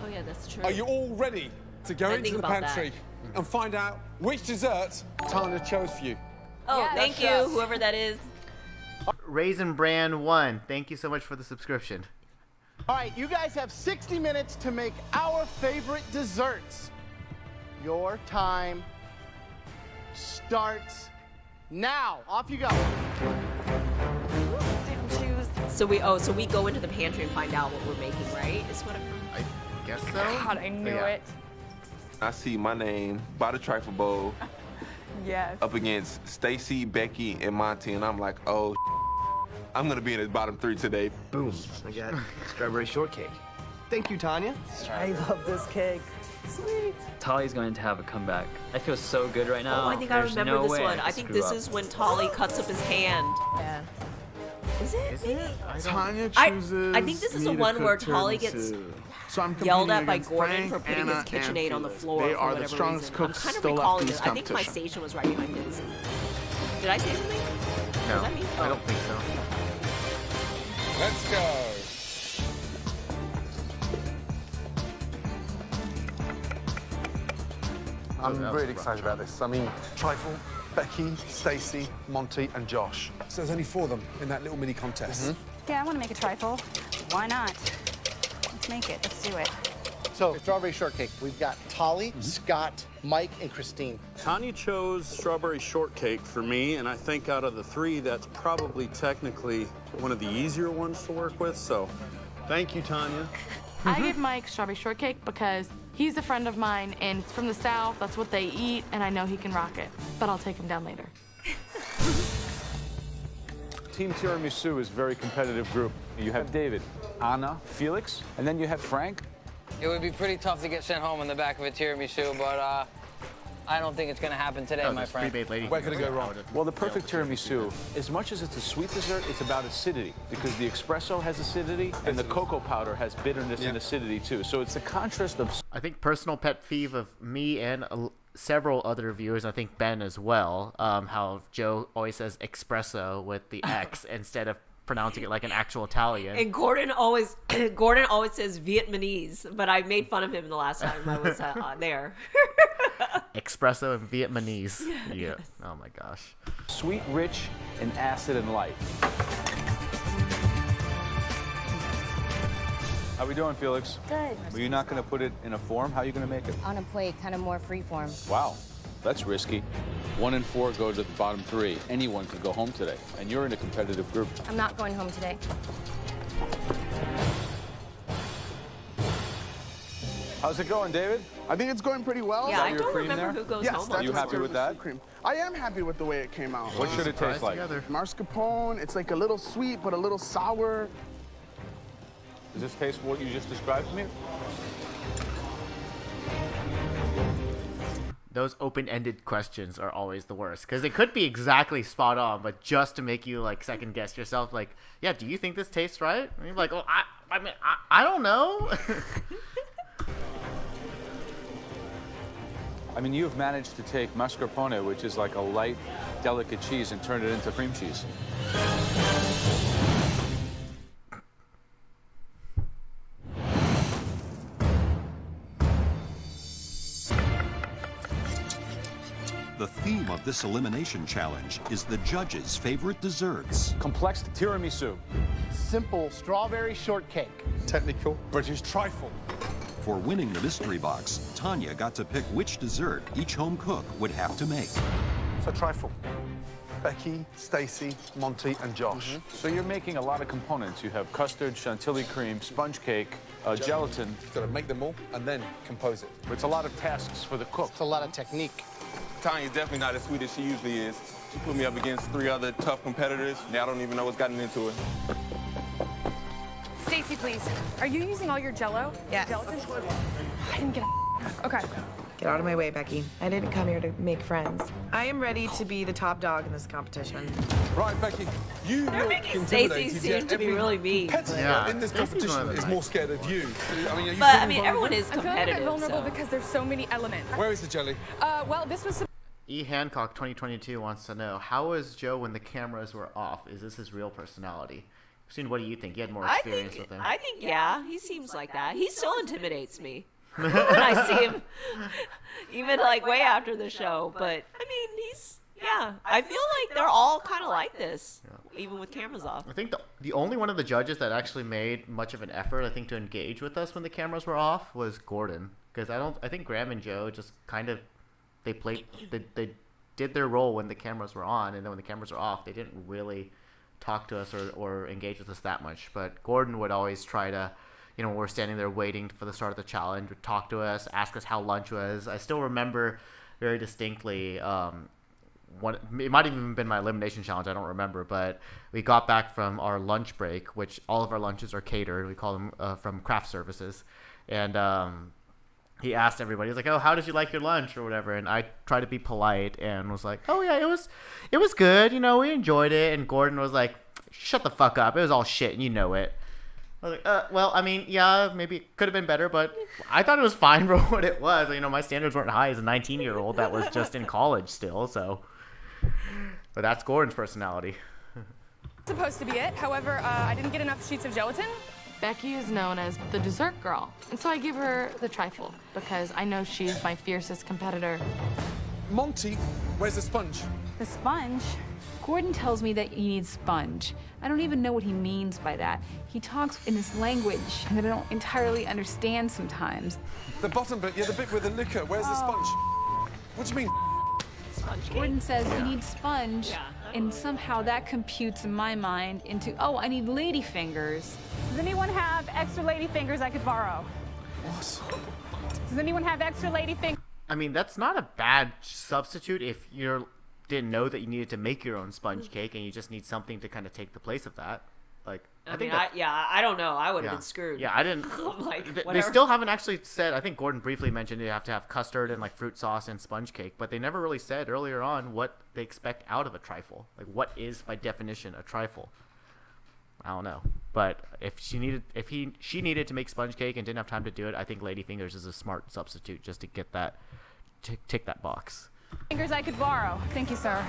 Oh yeah, that's true. Are you all ready to go into the pantry and find out which dessert Tanya chose for you? Oh, Yeah, thank yes. you, whoever that is. Raisin Bran 1, thank you so much for the subscription. All right, you guys have 60 minutes to make our favorite desserts. Your time starts now. Off you go. Didn't choose. So we go into the pantry and find out what we're making, right? Is what I guess so. God, I knew it. I see my name by the trifle bowl Yes. up against Stacy, Becky, and Monty, and I'm like, oh, I'm gonna be in the bottom 3 today. Boom. I got strawberry shortcake. Thank you, Tanya. I love this cake. Sweet. Tali's going to have a comeback. I feel so good right now. Oh, I think I There's remember no this way one. I I think screw this up. is when Tolly cuts up his hand. Yeah. Is it? Maybe? Tanya I chooses think this is the me to one where cook Tolly gets tiramisu. So I'm yelled competing at by against Gordon Frank, for putting Anna, his KitchenAid and on the Felix. floor They for are the whatever strongest reason. cooks I'm kind of still left in recalling this this. I think my competition. station was right behind his. Did I say something? No, Was that me? I don't think so. Let's go. I'm really excited about this. I mean, Trifle, Becky, Stacy, Monty, and Josh. So there's only 4 of them in that little mini contest. Yeah, I want to make a trifle. Why not? Let's make it. Let's do it. So, strawberry shortcake. We've got Tolly, Scott, Mike, and Christine. Tanya chose strawberry shortcake for me, and I think out of the 3, that's probably technically one of the easier ones to work with, so thank you, Tanya. I give Mike strawberry shortcake because he's a friend of mine and it's from the South. That's what they eat, and I know he can rock it. But I'll take him down later. Team Tiramisu is a very competitive group. You have David, Anna, Felix, and then you have Frank. It would be pretty tough to get sent home in the back of a tiramisu, but I don't think it's going to happen today, my friend. Where could it go wrong? Well, the perfect tiramisu, as much as it's a sweet dessert, it's about acidity, because the espresso has acidity and the cocoa powder has bitterness and acidity too. So it's a contrast of... I think personal pet peeve of me and several other viewers, I think Ben as well, how Joe always says espresso with the X instead of pronouncing it like an actual Italian. And Gordon always says Vietnamese, but I made fun of him the last time I was there. Espresso and Vietnamese. Yeah. Yes. Oh my gosh. Sweet, rich, and acid and light. How we doing, Felix? Good. Well, you're not going to put it in a form? How are you going to make it? On a plate, kind of more freeform. Wow, that's risky. 1 and 4 go to the bottom 3. Anyone could go home today, and you're in a competitive group. I'm not going home today. How's it going, David? I think it's going pretty well. Yeah, I don't remember who goes home. Are you happy with that? Cream. I am happy with the way it came out. What should it taste like? Mascarpone. It's like a little sweet, but a little sour. Does this taste what you just described to me? Those open-ended questions are always the worst because it could be exactly spot on, but just to make you like second guess yourself, like, yeah, do you think this tastes right? And you're like, oh, I mean, I don't know. I mean, you've managed to take mascarpone, which is like a light, delicate cheese, and turn it into cream cheese. The theme of this elimination challenge is the judges' favorite desserts. Complex tiramisu. Simple strawberry shortcake. Technical British trifle. For winning the mystery box, Tanya got to pick which dessert each home cook would have to make. So trifle. Becky, Stacy, Monty, and Josh. So you're making a lot of components. You have custard, chantilly cream, sponge cake, gelatin. You've got to make them all and then compose it. It's a lot of tasks for the cook. It's a lot of technique. Tanya's definitely not as sweet as she usually is. She put me up against 3 other tough competitors. Now I don't even know what's gotten into it. Stacy, please. Are you using all your Jell-O? Yes. Gelatin? I didn't get Okay. Get out of my way, Becky. I didn't come here to make friends. I am ready to be the top dog in this competition. Right, Becky. They're making Stacy seem to be really mean. Yeah. In this competition is more scared of you. I mean, everyone is I'm feeling a competitive. bit vulnerable because there's so many elements. Where is the jelly? Well, this was. E. Hancock 2022 wants to know, how was Joe when the cameras were off? Is this his real personality? Christine, what do you think? You had more experience with him. I think, yeah, he seems like that. He still intimidates me when I see him, even like way after the show. But I mean, yeah, I feel like they're all kind of like this, even with cameras off. I think the only one of the judges that actually made much of an effort, I think, to engage with us when the cameras were off was Gordon. Because I think Graham and Joe just kind of, they did their role when the cameras were on, and then when the cameras were off, they didn't really talk to us or engage with us that much. But Gordon would always try to, when we're standing there waiting for the start of the challenge, would talk to us, ask us how lunch was. I still remember very distinctly, it might have even been my elimination challenge, I don't remember, but we got back from our lunch break, which all of our lunches are catered. We call them from craft services. And he asked everybody, he's like, oh, how did you like your lunch or whatever? And I tried to be polite and was like, oh, yeah, it was good. We enjoyed it. And Gordon was like, shut the fuck up. It was all shit, and you know it. I was like, well, I mean, yeah, maybe it could have been better, but I thought it was fine for what it was. My standards weren't high as a 19-year-old that was just in college still, so. But that's Gordon's personality. Supposed to be it. However, I didn't get enough sheets of gelatin. Becky is known as the dessert girl, and so I give her the trifle because I know she's my fiercest competitor. Monty, where's the sponge? The sponge? Gordon tells me that you need sponge. I don't even know what he means by that. He talks in this language that I don't entirely understand sometimes. The bottom bit, the bit with the liquor. Where's the sponge? What do you mean? Sponge Gordon says you need sponge, and somehow that computes in my mind into, oh, I need lady fingers. Does anyone have extra lady fingers I could borrow? What? Does anyone have extra lady fingers? I mean, that's not a bad substitute if you're didn't know that you needed to make your own sponge cake and you just need something to kind of take the place of that. Like, I don't know. I would have yeah. been screwed. Yeah, I didn't. They still haven't actually said. I think Gordon briefly mentioned you have to have custard and like fruit sauce and sponge cake, but they never really said earlier on what they expect out of a trifle. Like, what is by definition a trifle? I don't know. But if she needed to make sponge cake and didn't have time to do it, I think Ladyfingers is a smart substitute just to get that, tick that box. Fingers I could borrow. Thank you, sir.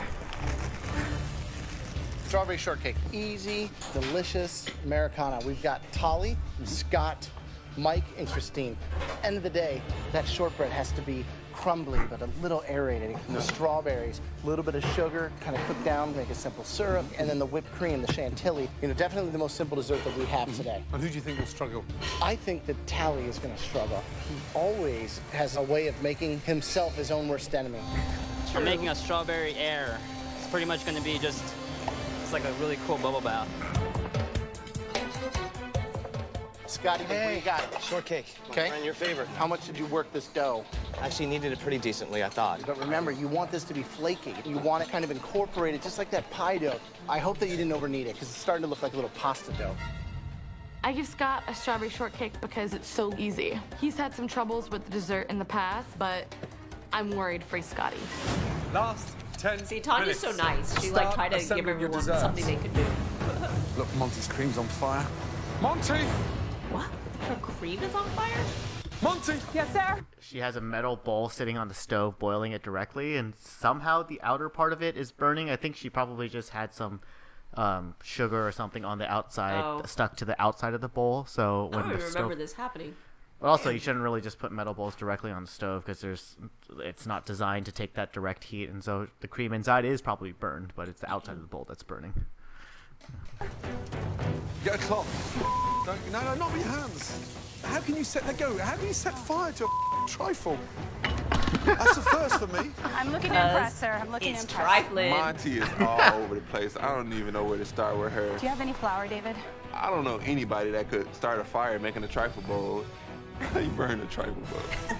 Strawberry shortcake, easy, delicious Americana. We've got Tolly, Scott, Mike, and Christine. End of the day, that shortbread has to be crumbly, but a little aerated. The strawberries, a little bit of sugar, kind of cooked down, make a simple syrup, and then the whipped cream, the chantilly. You know, definitely the most simple dessert that we have today. And who do you think will struggle? I think that Tally is going to struggle. He always has a way of making himself his own worst enemy. I'm making a strawberry air. It's pretty much going to be just, it's like a really cool bubble bath. Scotty, what you got? Shortcake. Okay. And your favorite. How much did you work this dough? Actually kneaded it pretty decently, I thought. But remember, you want this to be flaky. You want it kind of incorporated, just like that pie dough. I hope that you didn't overknead it, because it's starting to look like a little pasta dough. I give Scott a strawberry shortcake because it's so easy. He's had some troubles with the dessert in the past, but I'm worried for Scotty. Last 10 See, Tanya's so nice. She like tried to give everyone something they could do. Look, Monty's cream's on fire. Monty! What? Her cream is on fire? Monty! Yes, sir? She has a metal bowl sitting on the stove boiling it directly, and somehow the outer part of it is burning. I think she probably just had some sugar or something on the outside stuck to the outside of the bowl. So when I don't the even remember this happening. But also, you shouldn't really just put metal bowls directly on the stove because it's not designed to take that direct heat, and so the cream inside is probably burned, but it's the outside of the bowl that's burning. Get a cloth. No, not with your hands. How can you How can you set fire to a trifle? That's a first for me. I'm looking to impress, sir. I'm looking to impress. Trifling. Monty is all over the place. I don't even know where to start with her. Do you have any flour, David? I don't know anybody that could start a fire making a trifle bowl. How you burn a trifle bowl?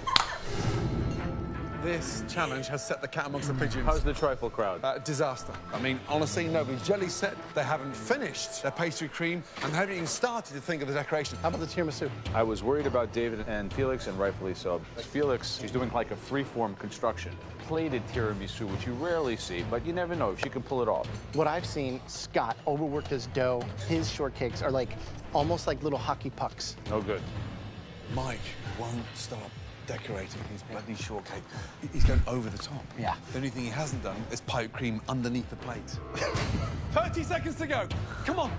This challenge has set the cat amongst the pigeons. How's the trifle crowd? Disaster. I mean, honestly, nobody's jelly set. They haven't finished their pastry cream, and they haven't even started to think of the decoration. How about the tiramisu? I was worried about David and Felix, and rightfully so. Felix, she's doing like a free-form construction. Plated tiramisu, which you rarely see, but you never know if she can pull it off. What I've seen, Scott overworked his dough. His shortcakes are like, almost like little hockey pucks. No good. Mike won't stop decorating his bloody shortcake. He's going over the top. Yeah. The only thing he hasn't done is pipe cream underneath the plate. 30 seconds to go. Come on.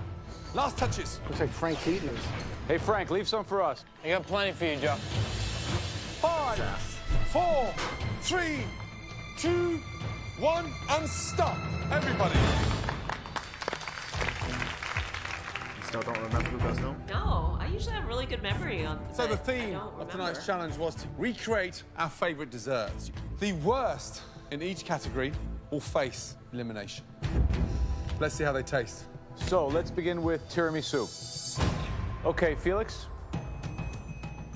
Last touches. Looks like Frank's eating these. Hey, Frank, leave some for us. I got plenty for you, Joe. 5, 4, 3, 2, 1, and stop. Everybody. Still don't remember who goes home? No, I usually have really good memory on. So the theme of tonight's challenge was to recreate our favorite desserts. The worst in each category will face elimination. Let's see how they taste. So let's begin with tiramisu. Okay, Felix.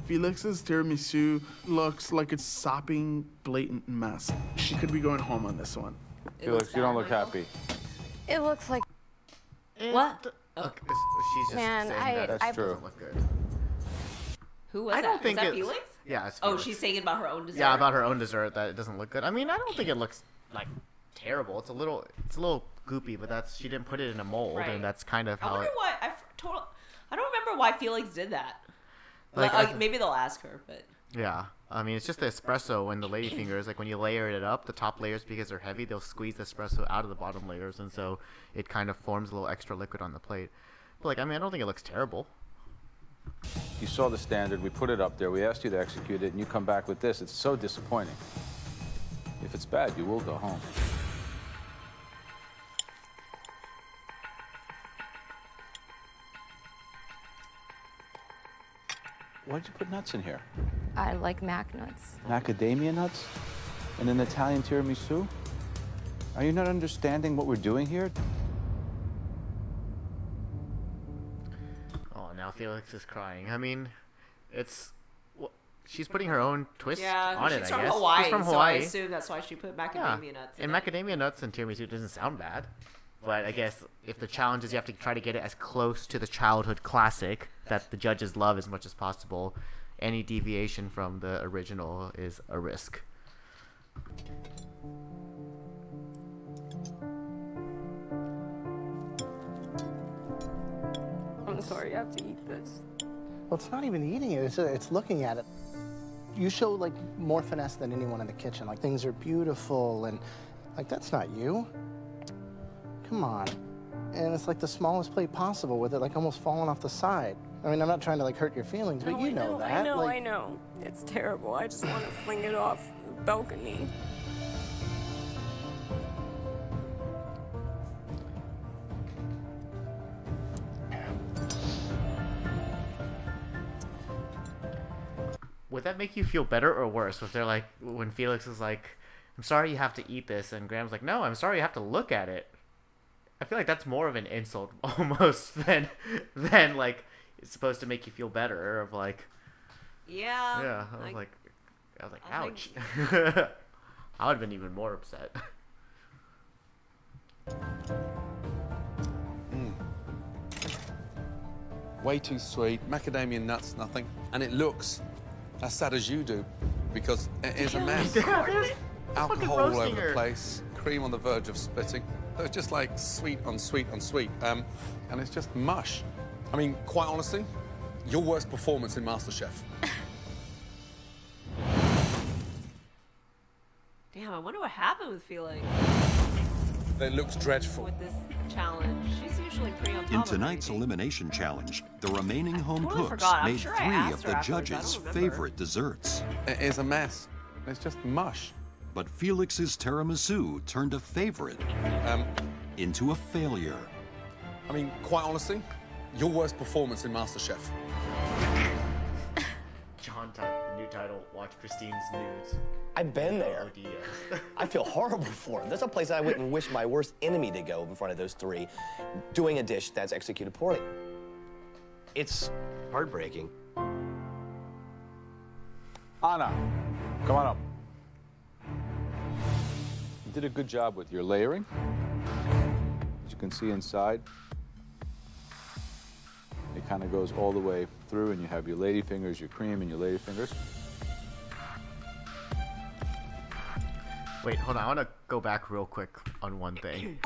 Felix's tiramisu looks like it's sopping blatant mess. She could be going home on this one. Felix, you don't look happy. It looks like... What? Look, she's just Man, saying that That's true. doesn't look good. Who was I that? don't think Was that it's- Felix? Yeah, it's Oh, Felix. she's saying about her own dessert. Yeah, about her own dessert that it doesn't look good. I mean, I don't think it looks like terrible. It's a little goopy, but she didn't put it in a mold, Right. and that's kind of I how wonder it. why. I don't remember why Felix did that. Like, Maybe they'll ask her, but. Yeah, I mean, it's just the espresso and the ladyfingers. Like when you layer it up, the top layers, because they're heavy, they'll squeeze the espresso out of the bottom layers, and so it kind of forms a little extra liquid on the plate. But like, I mean, I don't think it looks terrible. You saw the standard, we put it up there, we asked you to execute it, and you come back with this. It's so disappointing. If it's bad, you will go home. Why did you put nuts in here? I like mac nuts. Macadamia nuts? And an Italian tiramisu? Are you not understanding what we're doing here? Oh, now Felix is crying. I mean, it's she's putting her own twist on it, she's I from guess. Hawaii, She's from so I Hawaii. assume that's why she put macadamia nuts in and macadamia nuts and tiramisu doesn't sound bad. But I guess if the challenge is you have to try to get it as close to the childhood classic that the judges love as much as possible, any deviation from the original is a risk. I'm sorry, you have to eat this. Well, it's not even eating it, it's looking at it. You show, like, more finesse than anyone in the kitchen. Like, things are beautiful, and, like, that's not you. Come on. And it's, like, the smallest plate possible with it, like, almost falling off the side. I mean, I'm not trying to, like, hurt your feelings, but you know that. I know. It's terrible. I just want to fling it off the balcony. Would that make you feel better or worse if they're like, when Felix is like, I'm sorry you have to eat this, and Graham's like, no, I'm sorry you have to look at it. I feel like that's more of an insult almost than like it's supposed to make you feel better of like. Yeah. Yeah, I was like, I ouch. I would have been even more upset. Way too sweet. Macadamia nuts, nothing. And it looks as sad as you do because it is a mess. Alcohol all over the place, cream on the verge of splitting. It's just like sweet on sweet on sweet. And it's just mush. I mean, quite honestly, your worst performance in MasterChef. Damn, I wonder what happened with Felix It looks dreadful. with this challenge. She's usually pretty on top In of tonight's elimination challenge, the remaining home totally cooks forgot. I'm made sure I 3 asked of her the afterwards. I judges' don't remember. favorite desserts. It is a mess. It's just mush. But Felix's tiramisu turned a favorite into a failure. I mean, quite honestly, your worst performance in MasterChef. John, the new title, watch Christine's nudes. I've been there. Oh, yes. I feel horrible for him. That's a place I wouldn't wish my worst enemy to go in front of those 3, doing a dish that's executed poorly. It's heartbreaking. Anna, come on up. You did a good job with your layering. As you can see inside, it kind of goes all the way through, and you have your lady fingers, your cream, and your lady fingers. Wait, hold on. I want to go back real quick on one thing.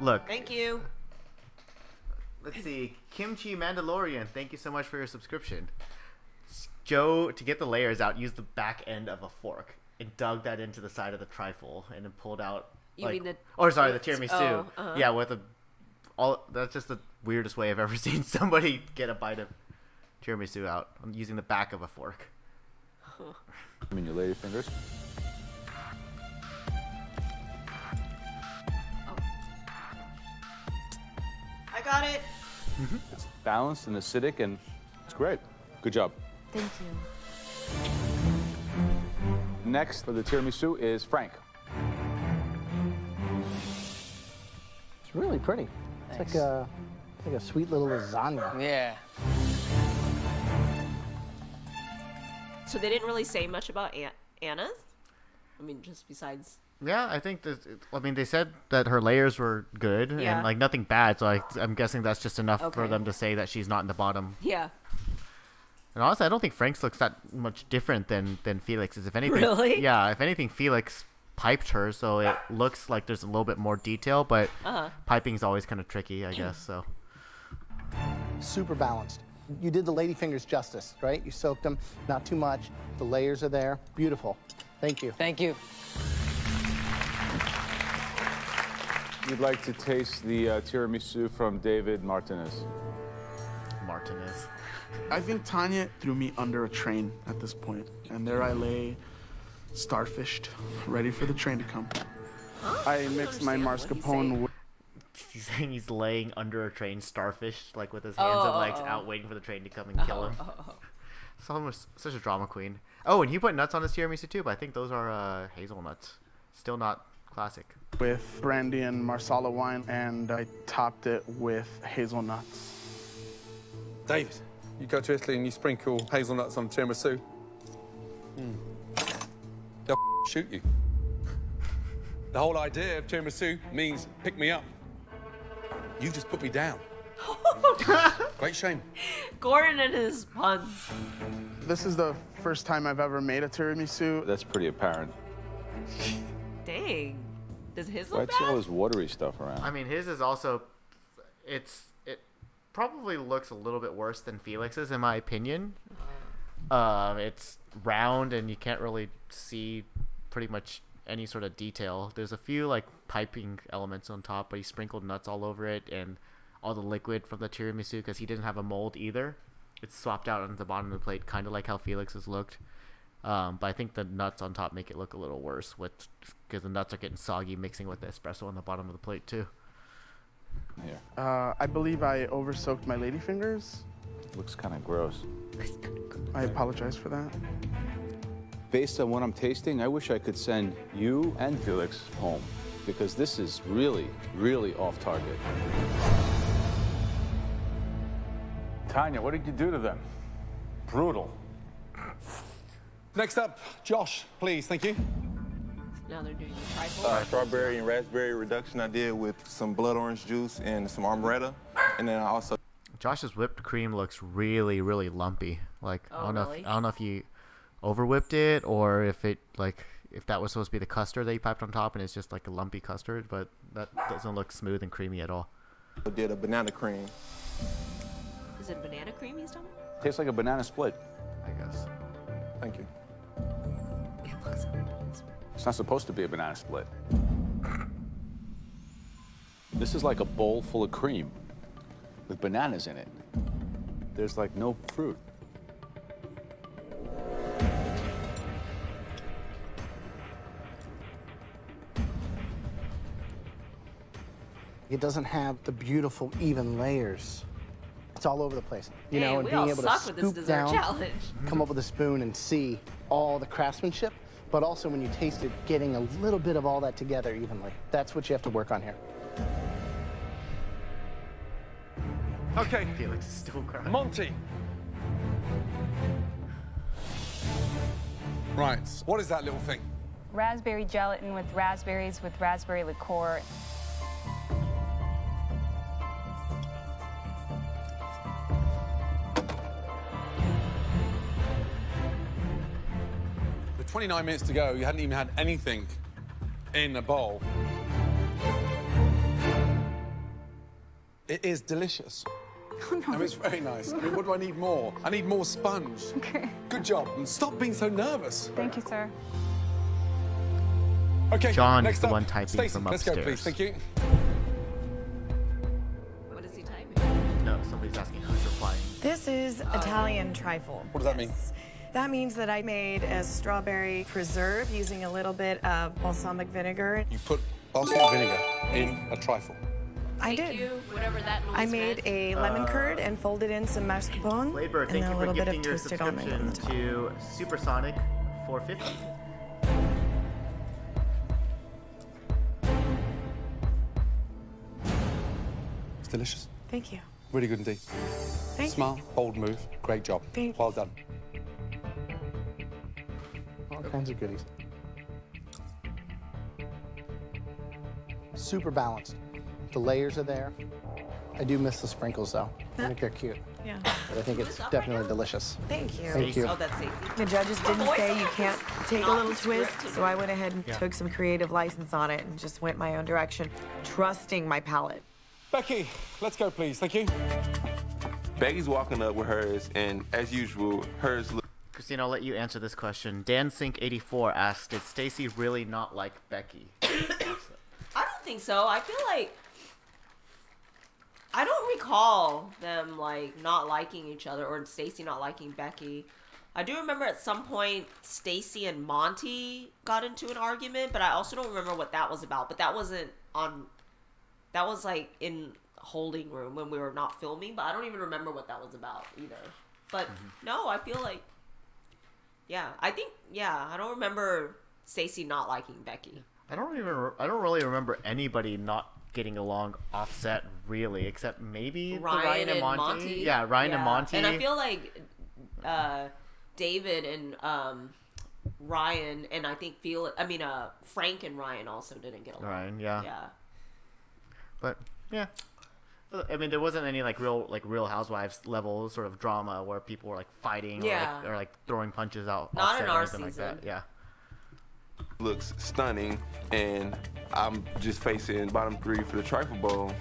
Look. Thank you. Let's see. Kimchi Mandalorian, thank you so much for your subscription. Joe, to get the layers out, used the back end of a fork and dug that into the side of the trifle and then pulled out. You mean the? Oh, sorry, the tiramisu. Oh, uh-huh. Yeah, with that's just the weirdest way I've ever seen somebody get a bite of tiramisu out. I'm using the back of a fork. Huh. I mean, your lady fingers. I got it. It's balanced and acidic, and it's great. Good job. Thank you. Next for the tiramisu is Frank. It's really pretty. It's like a sweet little lasagna. Yeah. So they didn't really say much about Anna's? I mean, just besides... Yeah, I think that. I mean, they said that her layers were good Yeah. and like nothing bad. So I'm guessing that's just enough for Okay. them to say that she's not in the bottom. Yeah. And honestly, I don't think Frank's looks that much different than Felix's. If anything, Really? Yeah. If anything, Felix piped her, so it looks like there's a little bit more detail. But piping's always kind of tricky, I guess. So. Super balanced. You did the lady fingers justice, right? You soaked them, not too much. The layers are there. Beautiful. Thank you. Thank you. You'd like to taste the tiramisu from David Martinez. Martinez. I think Tanya threw me under a train at this point, and there I lay, starfished, ready for the train to come. I mixed my mascarpone with... He's saying he's laying under a train, starfish, like with his hands and legs out, waiting for the train to come and kill him. Such a drama queen. Oh, and he put nuts on his tiramisu too, but I think those are hazelnuts. Still not classic. with brandy and marsala wine, and I topped it with hazelnuts. David, you go to Italy and you sprinkle hazelnuts on tiramisu. They'll shoot you. The whole idea of tiramisu means pick me up. You just put me down. Great shame. Gordon and his puns. This is the first time I've ever made a tiramisu. That's pretty apparent. Dang. Does his Why look all bad? this watery stuff around? I mean, his is also, it probably looks a little bit worse than Felix's in my opinion. It's round and you can't really see pretty much any sort of detail. There's a few like piping elements on top, but he sprinkled nuts all over it and all the liquid from the tiramisu because he didn't have a mold either. It's swapped out on the bottom of the plate, kind of like how Felix's looked. But I think the nuts on top make it look a little worse because the nuts are getting soggy mixing with the espresso on the bottom of the plate too. Here. I believe I over-soaked my ladyfingers. Looks kind of gross. I apologize for that. Based on what I'm tasting, I wish I could send you and Felix home because this is really, really off target. Tanya, what did you do to them? Brutal. Next up, Josh, please, thank you. Now they're doing the trifle. Strawberry and raspberry reduction I did with some blood orange juice and some amaretto. And then I also... Josh's whipped cream looks really, really lumpy. Like, Oh, I don't know really? if, I don't know if you over whipped it or if it if that was supposed to be the custard that you piped on top and it's just like a lumpy custard, but that doesn't look smooth and creamy at all. I did a banana cream. Is it banana cream he's talking about? Tastes like a banana split. I guess. Thank you. It looks like a banana split. It's not supposed to be a banana split. This is like a bowl full of cream with bananas in it. There's like no fruit. It doesn't have the beautiful, even layers. It's all over the place. You Hey, know, and we being all able to suck with this scoop dessert down, challenge. come up with a spoon and see all the craftsmanship, but also when you taste it, getting a little bit of all that together evenly. That's what you have to work on here. Okay. Felix is still crying. Monty. Right, what is that little thing? Raspberry gelatin with raspberry liqueur. With 29 minutes to go, you hadn't even had anything in a bowl. It is delicious. Oh, no. I mean, it's very nice. I mean, what do I need more? I need more sponge. Okay. Good job. And stop being so nervous. Thank you, sir. Okay, John next is the up, one typing Stacey, from let's go, upstairs. please. Thank you. What is he typing? No, somebody's asking who's replying. This is Italian trifle. What does that mean? That means that I made a strawberry preserve using a little bit of balsamic vinegar. You put balsamic vinegar in a trifle. I Thank did. you, whatever that noise I made meant. a lemon curd and folded in some mascarpone Bladeberg, and thank then you a for little bit of gifting your toasted almond on subscription the top. to Supersonic 450. It's delicious. Thank you. Really good indeed. Thank Smart, bold move. Great job. Thank Well done. All kinds of goodies. Super balanced. The layers are there. I do miss the sprinkles, though. I think they're cute. Yeah. But I think it's definitely delicious. Thank you. Thank you. Oh, that's Stacey. The judges didn't say you can't take a little twist, scripted. so I went ahead and Yeah. took some creative license on it and just went my own direction, trusting my palate. Becky, let's go, please. Thank you. Becky's walking up with hers, and as usual, hers look. Christine, I'll let you answer this question. DanSync84 asked, did Stacey really not like Becky? I don't think so. I feel like I don't recall them like not liking each other or Stacey not liking Becky. I do remember at some point Stacey and Monty got into an argument, but I also don't remember what that was about. But that wasn't on. That was like in holding room when we were not filming. But I don't even remember what that was about either. But no, I feel like I think I don't remember Stacey not liking Becky. I don't really remember anybody not getting along offset really, except maybe Ryan and and Monty. Monty. Yeah, Ryan and Monty. And I feel like David and Ryan and I think Frank and Ryan also didn't get along. Ryan, yeah. Yeah. But yeah, I mean, there wasn't any Real Housewives level sort of drama where people were like fighting or like throwing punches out. Not in our season. Like that. Yeah. Looks stunning, and I'm just facing bottom 3 for the trifle bowl.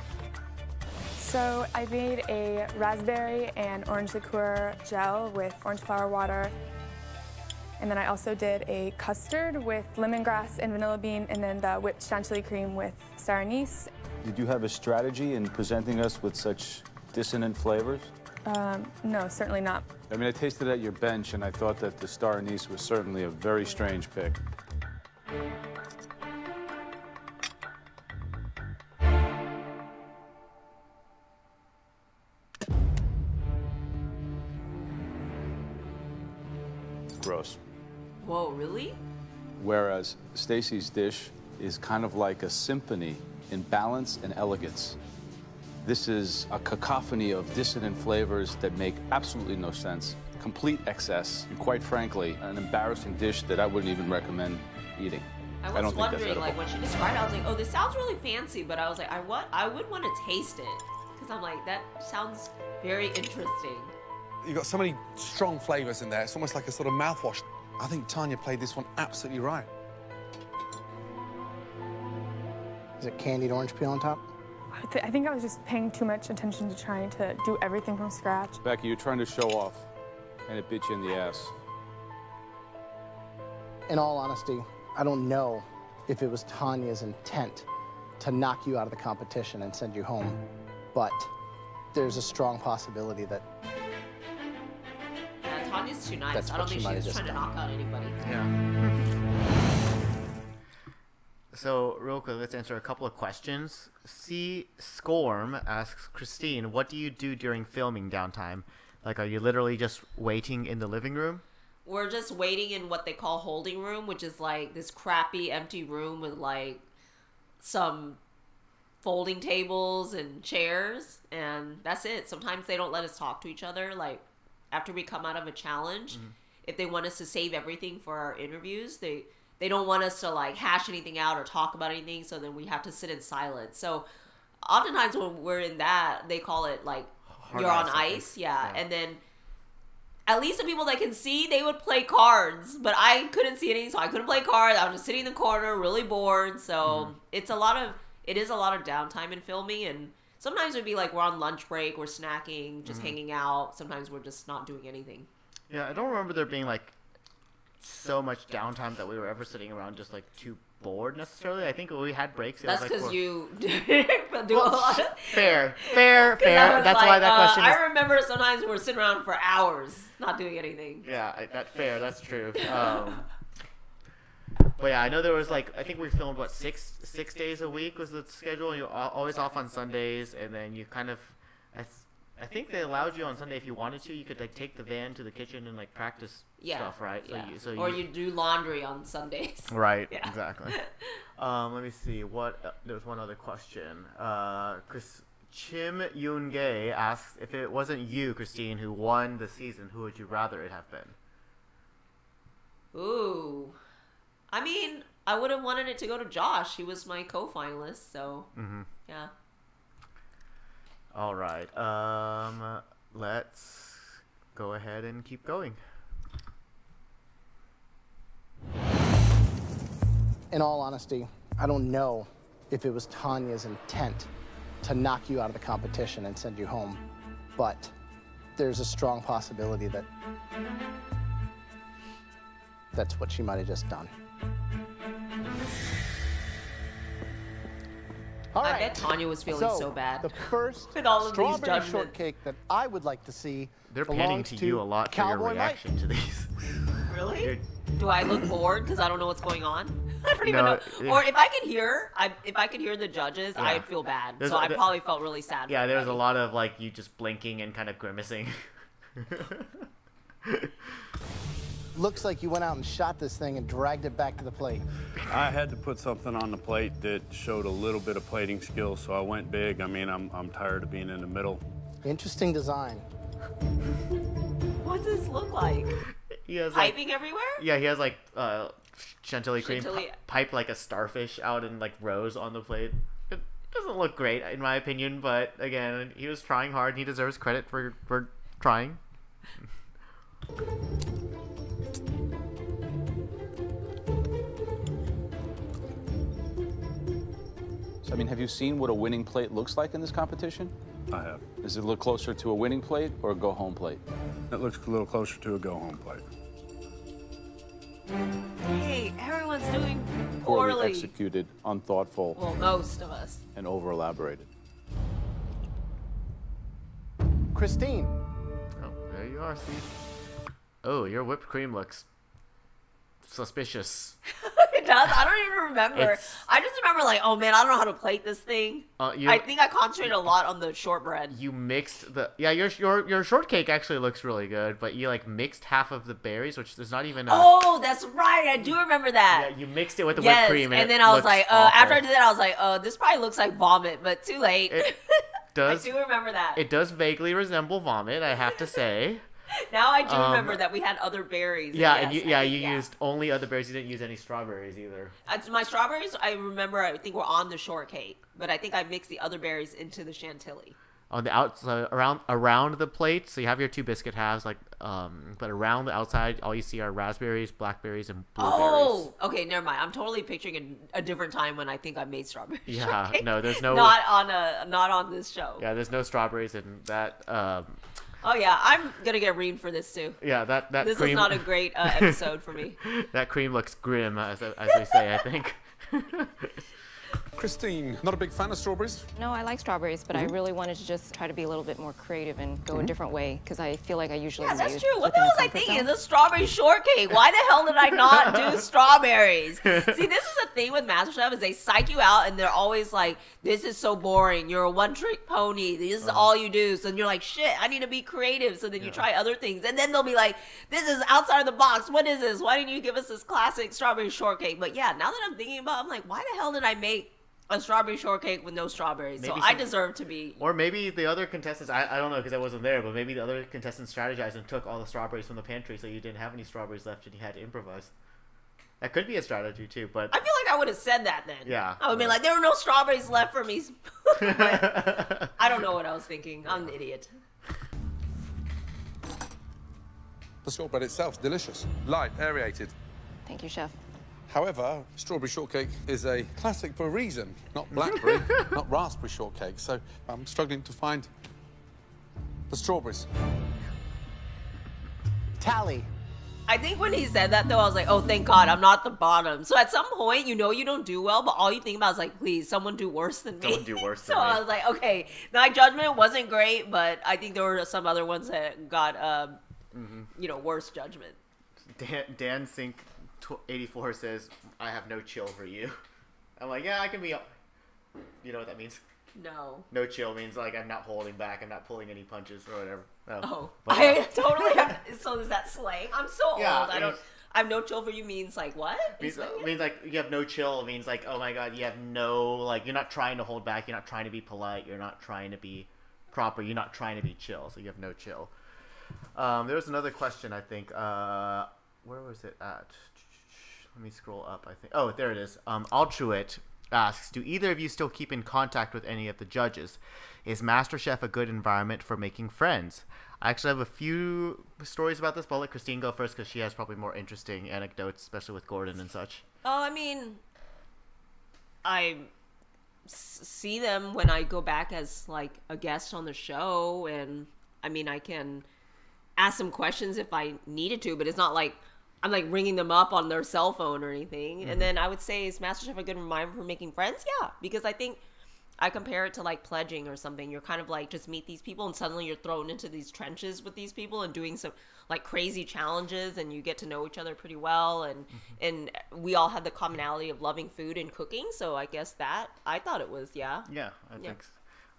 So I made a raspberry and orange liqueur gel with orange flower water. And then I also did a custard with lemongrass and vanilla bean, and then the whipped chantilly cream with star anise. Did you have a strategy in presenting us with such dissonant flavors? No, certainly not. I mean, I tasted at your bench, and I thought that the star anise was certainly a very strange pick. Gross. Whoa, really? Whereas Stacy's dish is kind of like a symphony in balance and elegance. This is a cacophony of dissonant flavors that make absolutely no sense, complete excess, and quite frankly, an embarrassing dish that I wouldn't even recommend eating. I was wondering, like, when she described it, I was like, oh, this sounds really fancy, but I was like, I would want to taste it, because I'm like, that sounds very interesting. You've got so many strong flavors in there. It's almost like a sort of mouthwash. I think Tanya played this one absolutely right. Is it candied orange peel on top? I think I was just paying too much attention to trying to do everything from scratch. Becky, you're trying to show off, and it bit you in the ass. In all honesty, I don't know if it was Tanya's intent to knock you out of the competition and send you home, but there's a strong possibility that Tanya's too nice. That's I don't what think she might she's have trying to just knock out anybody. Yeah. So, real quick, let's answer a couple of questions. C. Scorm asks, Christine, what do you do during filming downtime? Like, are you literally just waiting in the living room? We're just waiting in what they call holding room, which is like this crappy empty room with like some folding tables and chairs, and that's it. Sometimes they don't let us talk to each other. Like, after we come out of a challenge, if they want us to save everything for our interviews, they don't want us to like hash anything out or talk about anything, so then we have to sit in silence. So oftentimes when we're in that, they call it like you're on ice. Yeah. And then at least the people that can see, they would play cards, but I couldn't see anything, so I couldn't play cards. I was just sitting in the corner, really bored. So it is a lot of downtime in filming, and sometimes it'd be like we're on lunch break, we're snacking, just hanging out. Sometimes we're just not doing anything. Yeah, I don't remember there being like so much downtime that we were ever sitting around just like too bored necessarily. I think we had breaks. That's because you do a lot of... Fair. That's like, why that question is... I remember sometimes we're sitting around for hours not doing anything. Yeah, that's true. But yeah, I know there was like, I think we filmed, what, six days a week was the schedule, and you're always off on Sundays, and then you kind of... I think they allowed you on Sunday if you wanted to. You could like take the van to the kitchen and like practice stuff, right? Yeah. Or you do laundry on Sundays. Right. Yeah. Exactly. Let me see. There's one other question. Chim Yoon Gae asks, if it wasn't you, Christine, who won the season, who would you rather it have been? Ooh. I mean, I would have wanted it to go to Josh. He was my co-finalist, so yeah. All right. Let's go ahead and keep going. In all honesty, I don't know if it was Tanya's intent to knock you out of the competition and send you home, but there's a strong possibility that that's what she might have just done. All right. I bet Tanya was feeling so bad. The first with all of strawberry these shortcake that I would like to see. They're panning to you a lot for your reaction to these. Really? Do I look bored because I don't know what's going on? I don't even know. Or if I could hear the judges, I'd feel bad. So I probably felt really sad. Yeah, there's a lot of like you just blinking and kind of grimacing. Looks like you went out and shot this thing and dragged it back to the plate. I had to put something on the plate that showed a little bit of plating skill, so I went big. I mean, I'm tired of being in the middle. Interesting design. What does this look like? he has like, piping everywhere. Yeah, he has like chantilly cream Chantilly. piped like a starfish out in like rows on the plate. It doesn't look great in my opinion, but again, he was trying hard and he deserves credit for trying. So, I mean, have you seen what a winning plate looks like in this competition? I have. Does it look closer to a winning plate or a go-home plate? It looks a little closer to a go-home plate. Hey, everyone's doing Poorly poorly. executed, unthoughtful, Well, most of us. and over-elaborated. Christine. Oh, there you are, Steve. Oh, your whipped cream looks suspicious. It does. I don't even remember. It's- I just remember like, oh man, I don't know how to plate this thing. I think I concentrated a lot on the shortbread. You mixed the your shortcake actually looks really good, but you like mixed half of the berries, which there's not even. Oh, that's right. I do remember that. Yeah, you mixed it with the yes, whipped cream, and then it I was looks like, awful. after I did that, I was like, this probably looks like vomit, but too late. Does I do remember that. It does vaguely resemble vomit, I have to say. Now I do remember that we had other berries. Yeah, and and yes, you used only other berries. You didn't use any strawberries either. My strawberries, I remember, I think were on the shortcake, but I think I mixed the other berries into the chantilly. On the outside, around the plate, so you have your two biscuit halves, like, but around the outside, all you see are raspberries, blackberries, and blueberries. Oh, okay, never mind. I'm totally picturing a different time when I think I made strawberry Yeah, shortcake. no, there's no. not on this show. Yeah, there's no strawberries in that. Oh yeah, I'm gonna get reamed for this too. Yeah, that This cream, is not a great episode for me. That cream looks grim, as they say, I think. Christine, not a big fan of strawberries? No, I like strawberries, but I really wanted to just try to be a little bit more creative and go a different way because I feel like I usually Yes, that's use true. What within the hell was I comfort thinking? zone. It's a strawberry shortcake. Why the hell did I not do strawberries? See, this is the thing with Masterchef is they psych you out and they're always like, this is so boring. You're a one-trick pony. This is all you do. So then you're like, shit, I need to be creative. So then you try other things. And then they'll be like, this is outside of the box. What is this? Why didn't you give us this classic strawberry shortcake? But yeah, now that I'm thinking about it, I'm like, why the hell did I make a strawberry shortcake with no strawberries? Maybe I deserve to be. Or maybe the other contestants, I don't know because I wasn't there, but maybe the other contestants strategized and took all the strawberries from the pantry so you didn't have any strawberries left and you had to improvise. That could be a strategy too, but I feel like I would have said that then. Yeah. I would be like, there were no strawberries left for me. But I don't know what I was thinking. I'm an idiot. The shortbread itself is delicious. Light, aerated. Thank you, Chef. However, strawberry shortcake is a classic for a reason. Not blackberry, not raspberry shortcake. So I'm struggling to find the strawberries. Tally. I think when he said that, though, I was like, oh, thank God, I'm not the bottom. So at some point, you know you don't do well, but all you think about is like, please, someone do worse than me. Someone do worse So than me. I was like, okay, my judgment wasn't great, but I think there were some other ones that got, worse judgment. Dan Sink 84 says, I have no chill for you. I'm like, yeah, I can be. You know what that means? No. No chill means like I'm not holding back, I'm not pulling any punches or whatever. Oh, But, I totally have. So is that slang? I'm so Yeah, old. I have no chill for you means like what? means like you have no chill. It means like, oh my God, you have no, like, you're not trying to hold back, you're not trying to be polite, you're not trying to be proper, you're not trying to be chill, so you have no chill. There was another question, I think. Where was it at? Let me scroll up, I think. Oh, there it is. Altruit asks, do either of you still keep in contact with any of the judges? Is MasterChef a good environment for making friends? I actually have a few stories about this, but I'll let Christine go first because she has probably more interesting anecdotes, especially with Gordon and such. Oh, I mean, I see them when I go back as like a guest on the show, and I mean, I can ask them questions if I needed to, but it's not like I'm like ringing them up on their cell phone or anything. And then I would say, is MasterChef a good reminder for making friends? Yeah, because I think I compare it to like pledging or something. You're kind of like just meet these people and suddenly you're thrown into these trenches with these people and doing some like crazy challenges and you get to know each other pretty well. And we all had the commonality of loving food and cooking. So I guess that I thought it was, yeah. Yeah,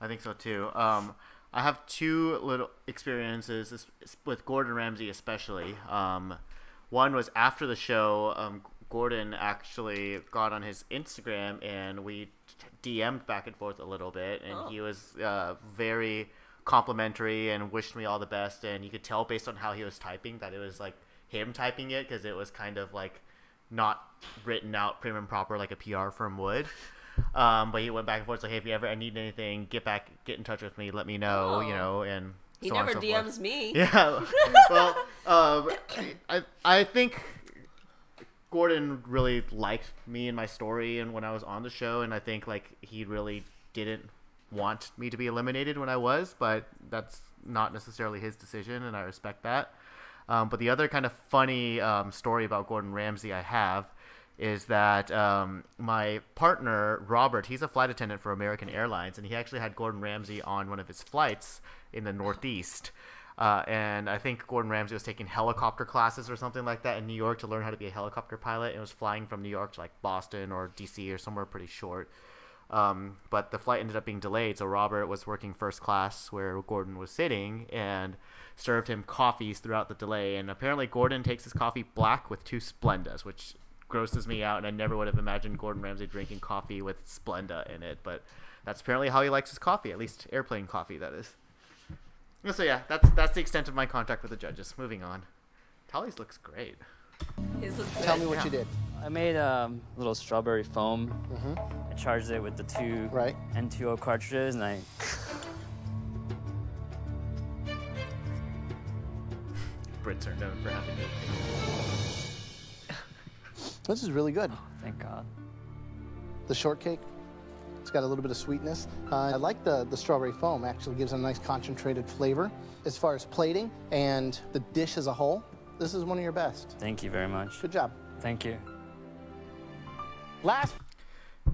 I think so too. I have two little experiences with Gordon Ramsay especially. One was after the show, Gordon actually got on his Instagram and we DM'd back and forth a little bit, and he was very complimentary and wished me all the best, and you could tell based on how he was typing that it was like him typing it because it was kind of like not written out prim and proper like a PR firm would. But he went back and forth like, hey, if you ever need anything, get in touch with me, let me know, you know, and he so never on and so DMs forth. me. Yeah. Well, I think Gordon really liked me and my story and when I was on the show, and I think like he really didn't want me to be eliminated when I was, but that's not necessarily his decision, and I respect that. But the other kind of funny story about Gordon Ramsay I have is that my partner, Robert, he's a flight attendant for American Airlines, and he actually had Gordon Ramsay on one of his flights in the Northeast. And I think Gordon Ramsay was taking helicopter classes or something like that in New York to learn how to be a helicopter pilot, and was flying from New York to like Boston or DC or somewhere pretty short. But the flight ended up being delayed, so Robert was working first class where Gordon was sitting and served him coffees throughout the delay. And apparently Gordon takes his coffee black with 2 Splendas, which grosses me out, and I never would have imagined Gordon Ramsay drinking coffee with Splenda in it, but that's apparently how he likes his coffee, at least airplane coffee, that is. So yeah, that's the extent of my contact with the judges. Moving on. Tally's looks great. Tell me what you did. I made a little strawberry foam. I charged it with the 2 N2O cartridges, and I... Brits are known for having good This is really good. Oh, thank God. The shortcake, it's got a little bit of sweetness. I like the strawberry foam. Actually gives a nice concentrated flavor. As far as plating and the dish as a whole, this is one of your best. Thank you very much. Good job. Thank you. Last.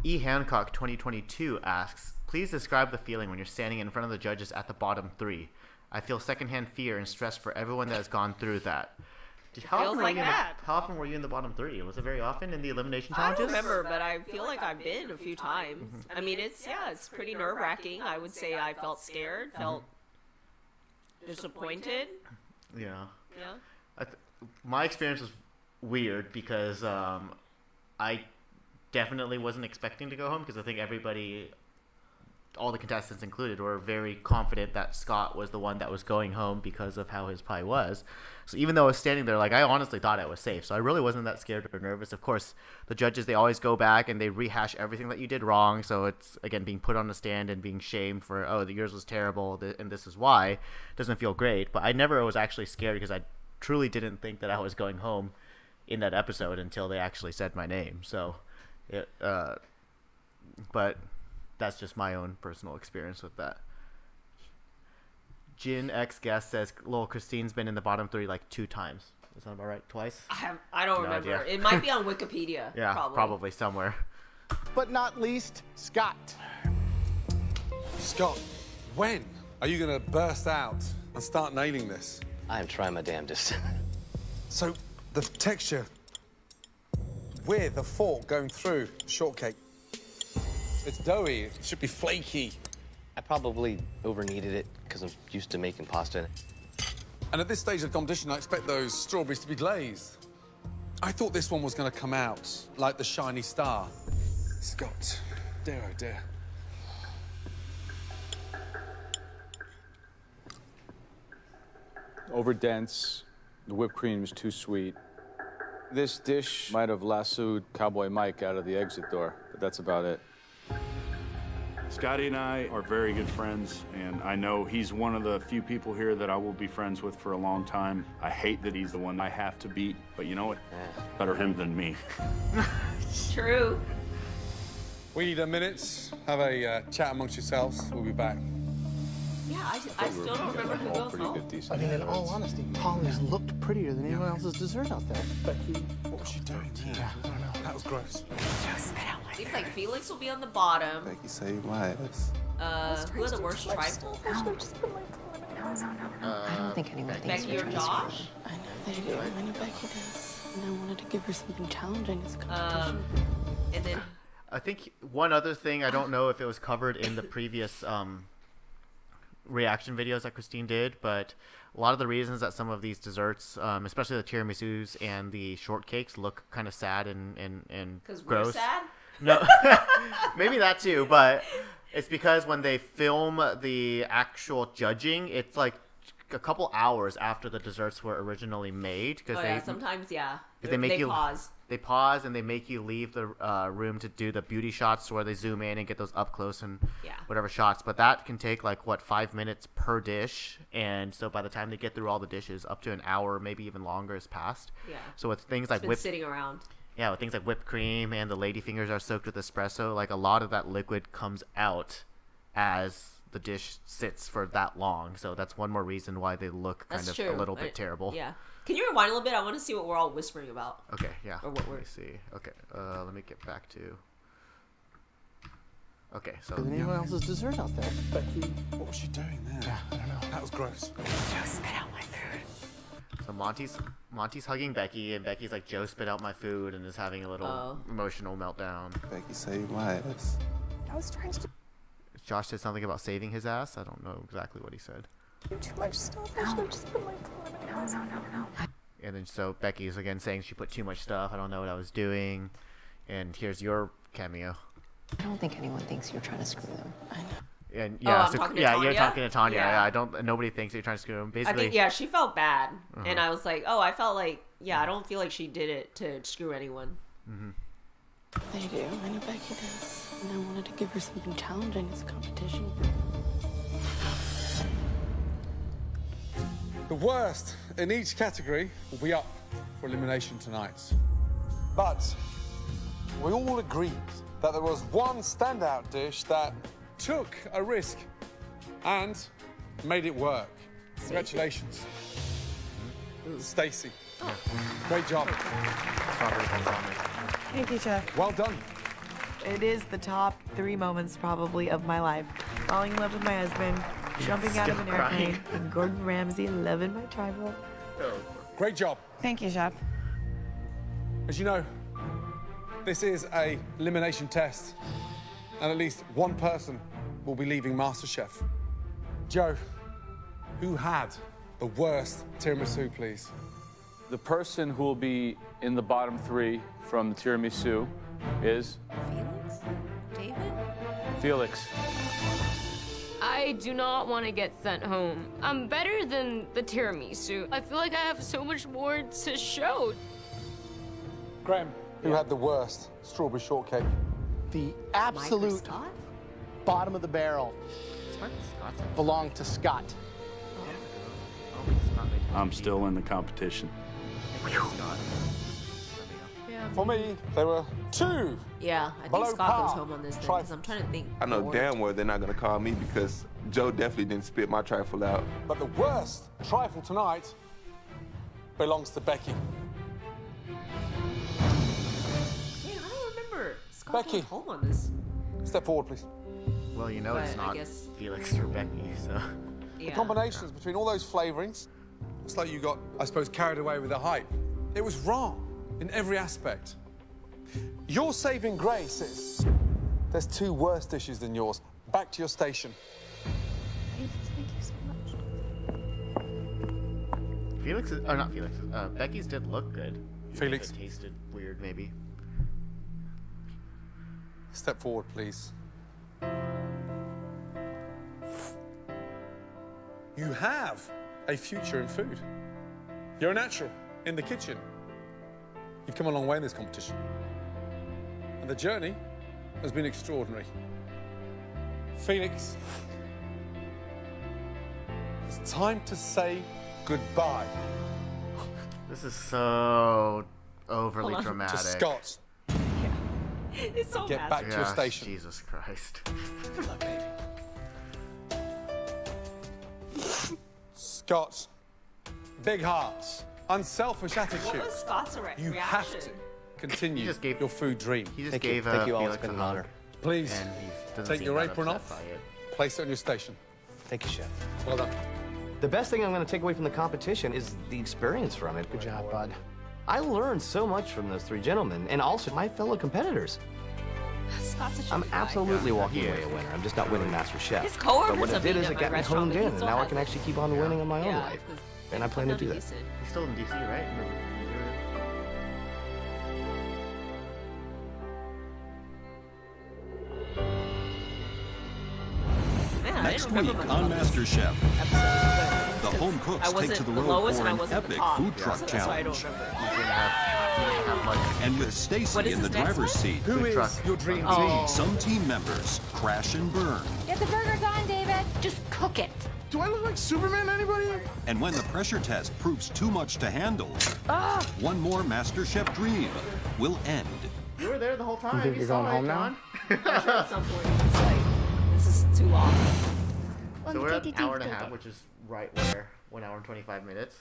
E. Hancock 2022 asks, please describe the feeling when you're standing in front of the judges at the bottom 3. I feel secondhand fear and stress for everyone that has gone through that. How often were you in the bottom 3? Was it very often in the elimination challenges? I don't remember, but I feel like I've been a few times. I mean, it's pretty nerve-wracking. I would say I felt scared, felt disappointed. Yeah. Yeah. My experience was weird because I definitely wasn't expecting to go home, because I think everybody, all the contestants included, were very confident that Scott was the one that was going home because of how his pie was. So even though I was standing there, like, I honestly thought I was safe. So I really wasn't that scared or nervous. Of course, the judges, they always go back and they rehash everything that you did wrong. So it's, again, being put on the stand and being shamed for, oh, yours was terrible and this is why. It doesn't feel great. But I never was actually scared, because I truly didn't think that I was going home in that episode until they actually said my name. So, but that's just my own personal experience with that. Jin X Guest says, lol, Christine's been in the bottom 3 like 2 times. Is that about right? Twice? I don't remember. Idea. It might be on Wikipedia. Yeah, probably somewhere. But not least, Scott. Scott, when are you going to burst out and start nailing this? I'm trying my damnedest. So, the texture with a fork going through shortcake, it's doughy. It should be flaky. I probably over-kneaded it because I'm used to making pasta. And at this stage of the competition, I expect those strawberries to be glazed. I thought this one was going to come out like the shiny star. Scott, dear oh dear. Over dense. The whipped cream is too sweet. This dish might have lassoed Cowboy Mike out of the exit door, but that's about it. Scotty and I are very good friends, and I know he's one of the few people here that I will be friends with for a long time. I hate that he's the one I have to beat, but you know what? Better him than me. True. We need a minute. Have a chat amongst yourselves. We'll be back. Yeah, I still don't remember who goes home. I mean, in all honesty, Polly's looked prettier than anyone else's dessert out there. Becky, what was she doing? Yeah, I don't know. That was gross. Seems like Felix will be on the bottom. Becky saved my ass. Who are the worst trifle? I don't think anyone thinks Becky or Josh? I know they do. I know Becky does. And I wanted to give her something challenging. It's and then I think one other thing, I don't know if it was covered in the previous reaction videos that Christine did, but a lot of the reasons that some of these desserts, especially the tiramisus and the shortcakes, look kind of sad and gross. We're sad? No, maybe that too, but it's because when they film the actual judging, it's like a couple hours after the desserts were originally made because sometimes they pause. They pause and they make you leave the room to do the beauty shots where they zoom in and get those up close and whatever shots. But that can take like 5 minutes per dish, and so by the time they get through all the dishes, up to an hour, maybe even longer, has passed. Yeah. So with things like sitting around. Yeah, with things like whipped cream and the lady fingers are soaked with espresso, like a lot of that liquid comes out as the dish sits for that long. So that's one more reason why they look kind of a little bit terrible. Yeah. Can you rewind a little bit? I want to see what we're all whispering about. Okay, yeah. Or what we're... Let me see. Okay, let me get back to... Okay, so... Is anyone else's dessert out there? Becky, what was she doing there? Yeah, I don't know. That was gross. Joe spit out my food. So Monty's hugging Becky, and Becky's like, Joe spit out my food, and is having a little emotional meltdown. Becky saved my ass. I was trying to... Josh said something about saving his ass. I don't know exactly what he said. Too much stuff. I should have just put my foot in. No. And then so Becky is again saying she put too much stuff. I don't know what I was doing. And here's your cameo. I don't think anyone thinks you're trying to screw them. I know. And I'm talking to Tanya? You're talking to Tanya. Yeah. I don't. Nobody thinks you're trying to screw them. Basically, I think she felt bad, and I was like, I felt like I don't feel like she did it to screw anyone. They do. I know Becky does. And I wanted to give her something challenging as a competition. The worst in each category will be up for elimination tonight. But we all agreed that there was one standout dish that took a risk and made it work. Congratulations. Stacy. Great job. Thank you, Chef. Well done. It is the top 3 moments probably of my life. Falling in love with my husband, jumping out of an airplane, and Gordon Ramsay loving my tribal. Great job. Thank you, Chef. As you know, this is a elimination test, and at least one person will be leaving MasterChef. Joe, who had the worst tiramisu, please? The person who will be in the bottom 3 from the tiramisu is... Felix? David? Felix. I do not want to get sent home. I'm better than the tiramisu. I feel like I have so much more to show. Graham, who had the worst strawberry shortcake? The absolute bottom of the barrel belonged to Scott. I'm still in the competition. For me, there were 2. Yeah, I think Scott goes home on this thing because I'm trying to think. I know damn well they're not going to call me because Joe definitely didn't spit my trifle out. But the worst trifle tonight belongs to Becky. Man, I don't remember Scott going home on this. Step forward, please. Well, you know it's not Felix or Becky, so... The combinations between all those flavorings, it's like you got, I suppose, carried away with the hype. It was wrong in every aspect. Your saving grace is there's 2 worse dishes than yours. Back to your station. Thank you so much. Felix, or not Felix, Becky's did look good. Felix. It tasted weird, maybe. Step forward, please. You have a future in food. You're a natural in the kitchen. You've come a long way in this competition. And the journey has been extraordinary. Felix, it's time to say goodbye. This is so overly To dramatic. Scott. It's so Get back to your station. Jesus Christ. Scott, big hearts, unselfish attitude. What was Scott's reaction? You have to continue your food dream. He just gave Felix a hug. Please, And he doesn't take seem your that apron upset off, by it. place it on your station. Thank you, Chef. Well done. The best thing I'm going to take away from the competition is the experience from it. Good job, bud. I learned so much from those 3 gentlemen, and also my fellow competitors. Scott's such a I'm good guy. absolutely walking away a winner. I'm just not winning MasterChef. His coworkers But what it have did been is at it my got me restaurant, honed but he in, and still now I has can it. actually keep on winning in my own Yeah, life. 'cause And I plan to do that. He's still in DC, right? Man, I Next didn't remember week much on about this MasterChef, episode, but the Home cooks take wasn't to the the road lowest for and I an wasn't the epic top. food truck So that's why I don't challenge. remember. And with Stacy in the driver's seat, Who is your dream Oh. team? some team members crash and burn. Get the burgers on, David. Just cook it. Do I look like Superman to anybody? And when the pressure test proves too much to handle, one more MasterChef dream will end. You were there the whole time. You think you're going home now? At some point, it's like, this is too long. So we're at an hour and a half, which is right where 1 hour and 25 minutes.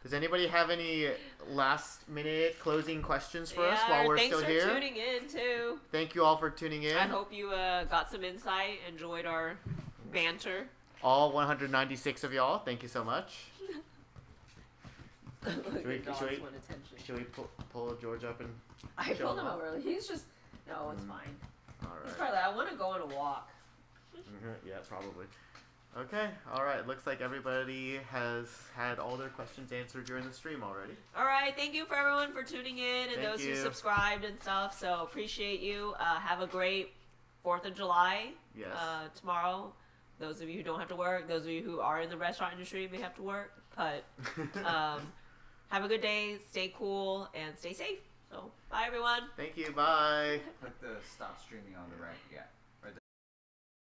Does anybody have any last minute closing questions for us while we're still here? Thanks for tuning in too. Thank you all for tuning in. I hope you got some insight, enjoyed our banter. All 196 of y'all, thank you so much. Should we pull George up and I show pulled him off? up early. He's just no, it's fine. All He's right. probably like, I want to go on a walk. Yeah, probably. Okay, all right. Looks like everybody has had all their questions answered during the stream already. All right, thank you for everyone for tuning in and Thank those you. who subscribed and stuff. So appreciate you. Have a great 4th of July. Yes. Tomorrow. Those of you who don't have to work, those of you who are in the restaurant industry may have to work, but have a good day, stay cool, and stay safe. So, bye everyone. Thank you. Bye. Put the stop streaming on the right. Yeah.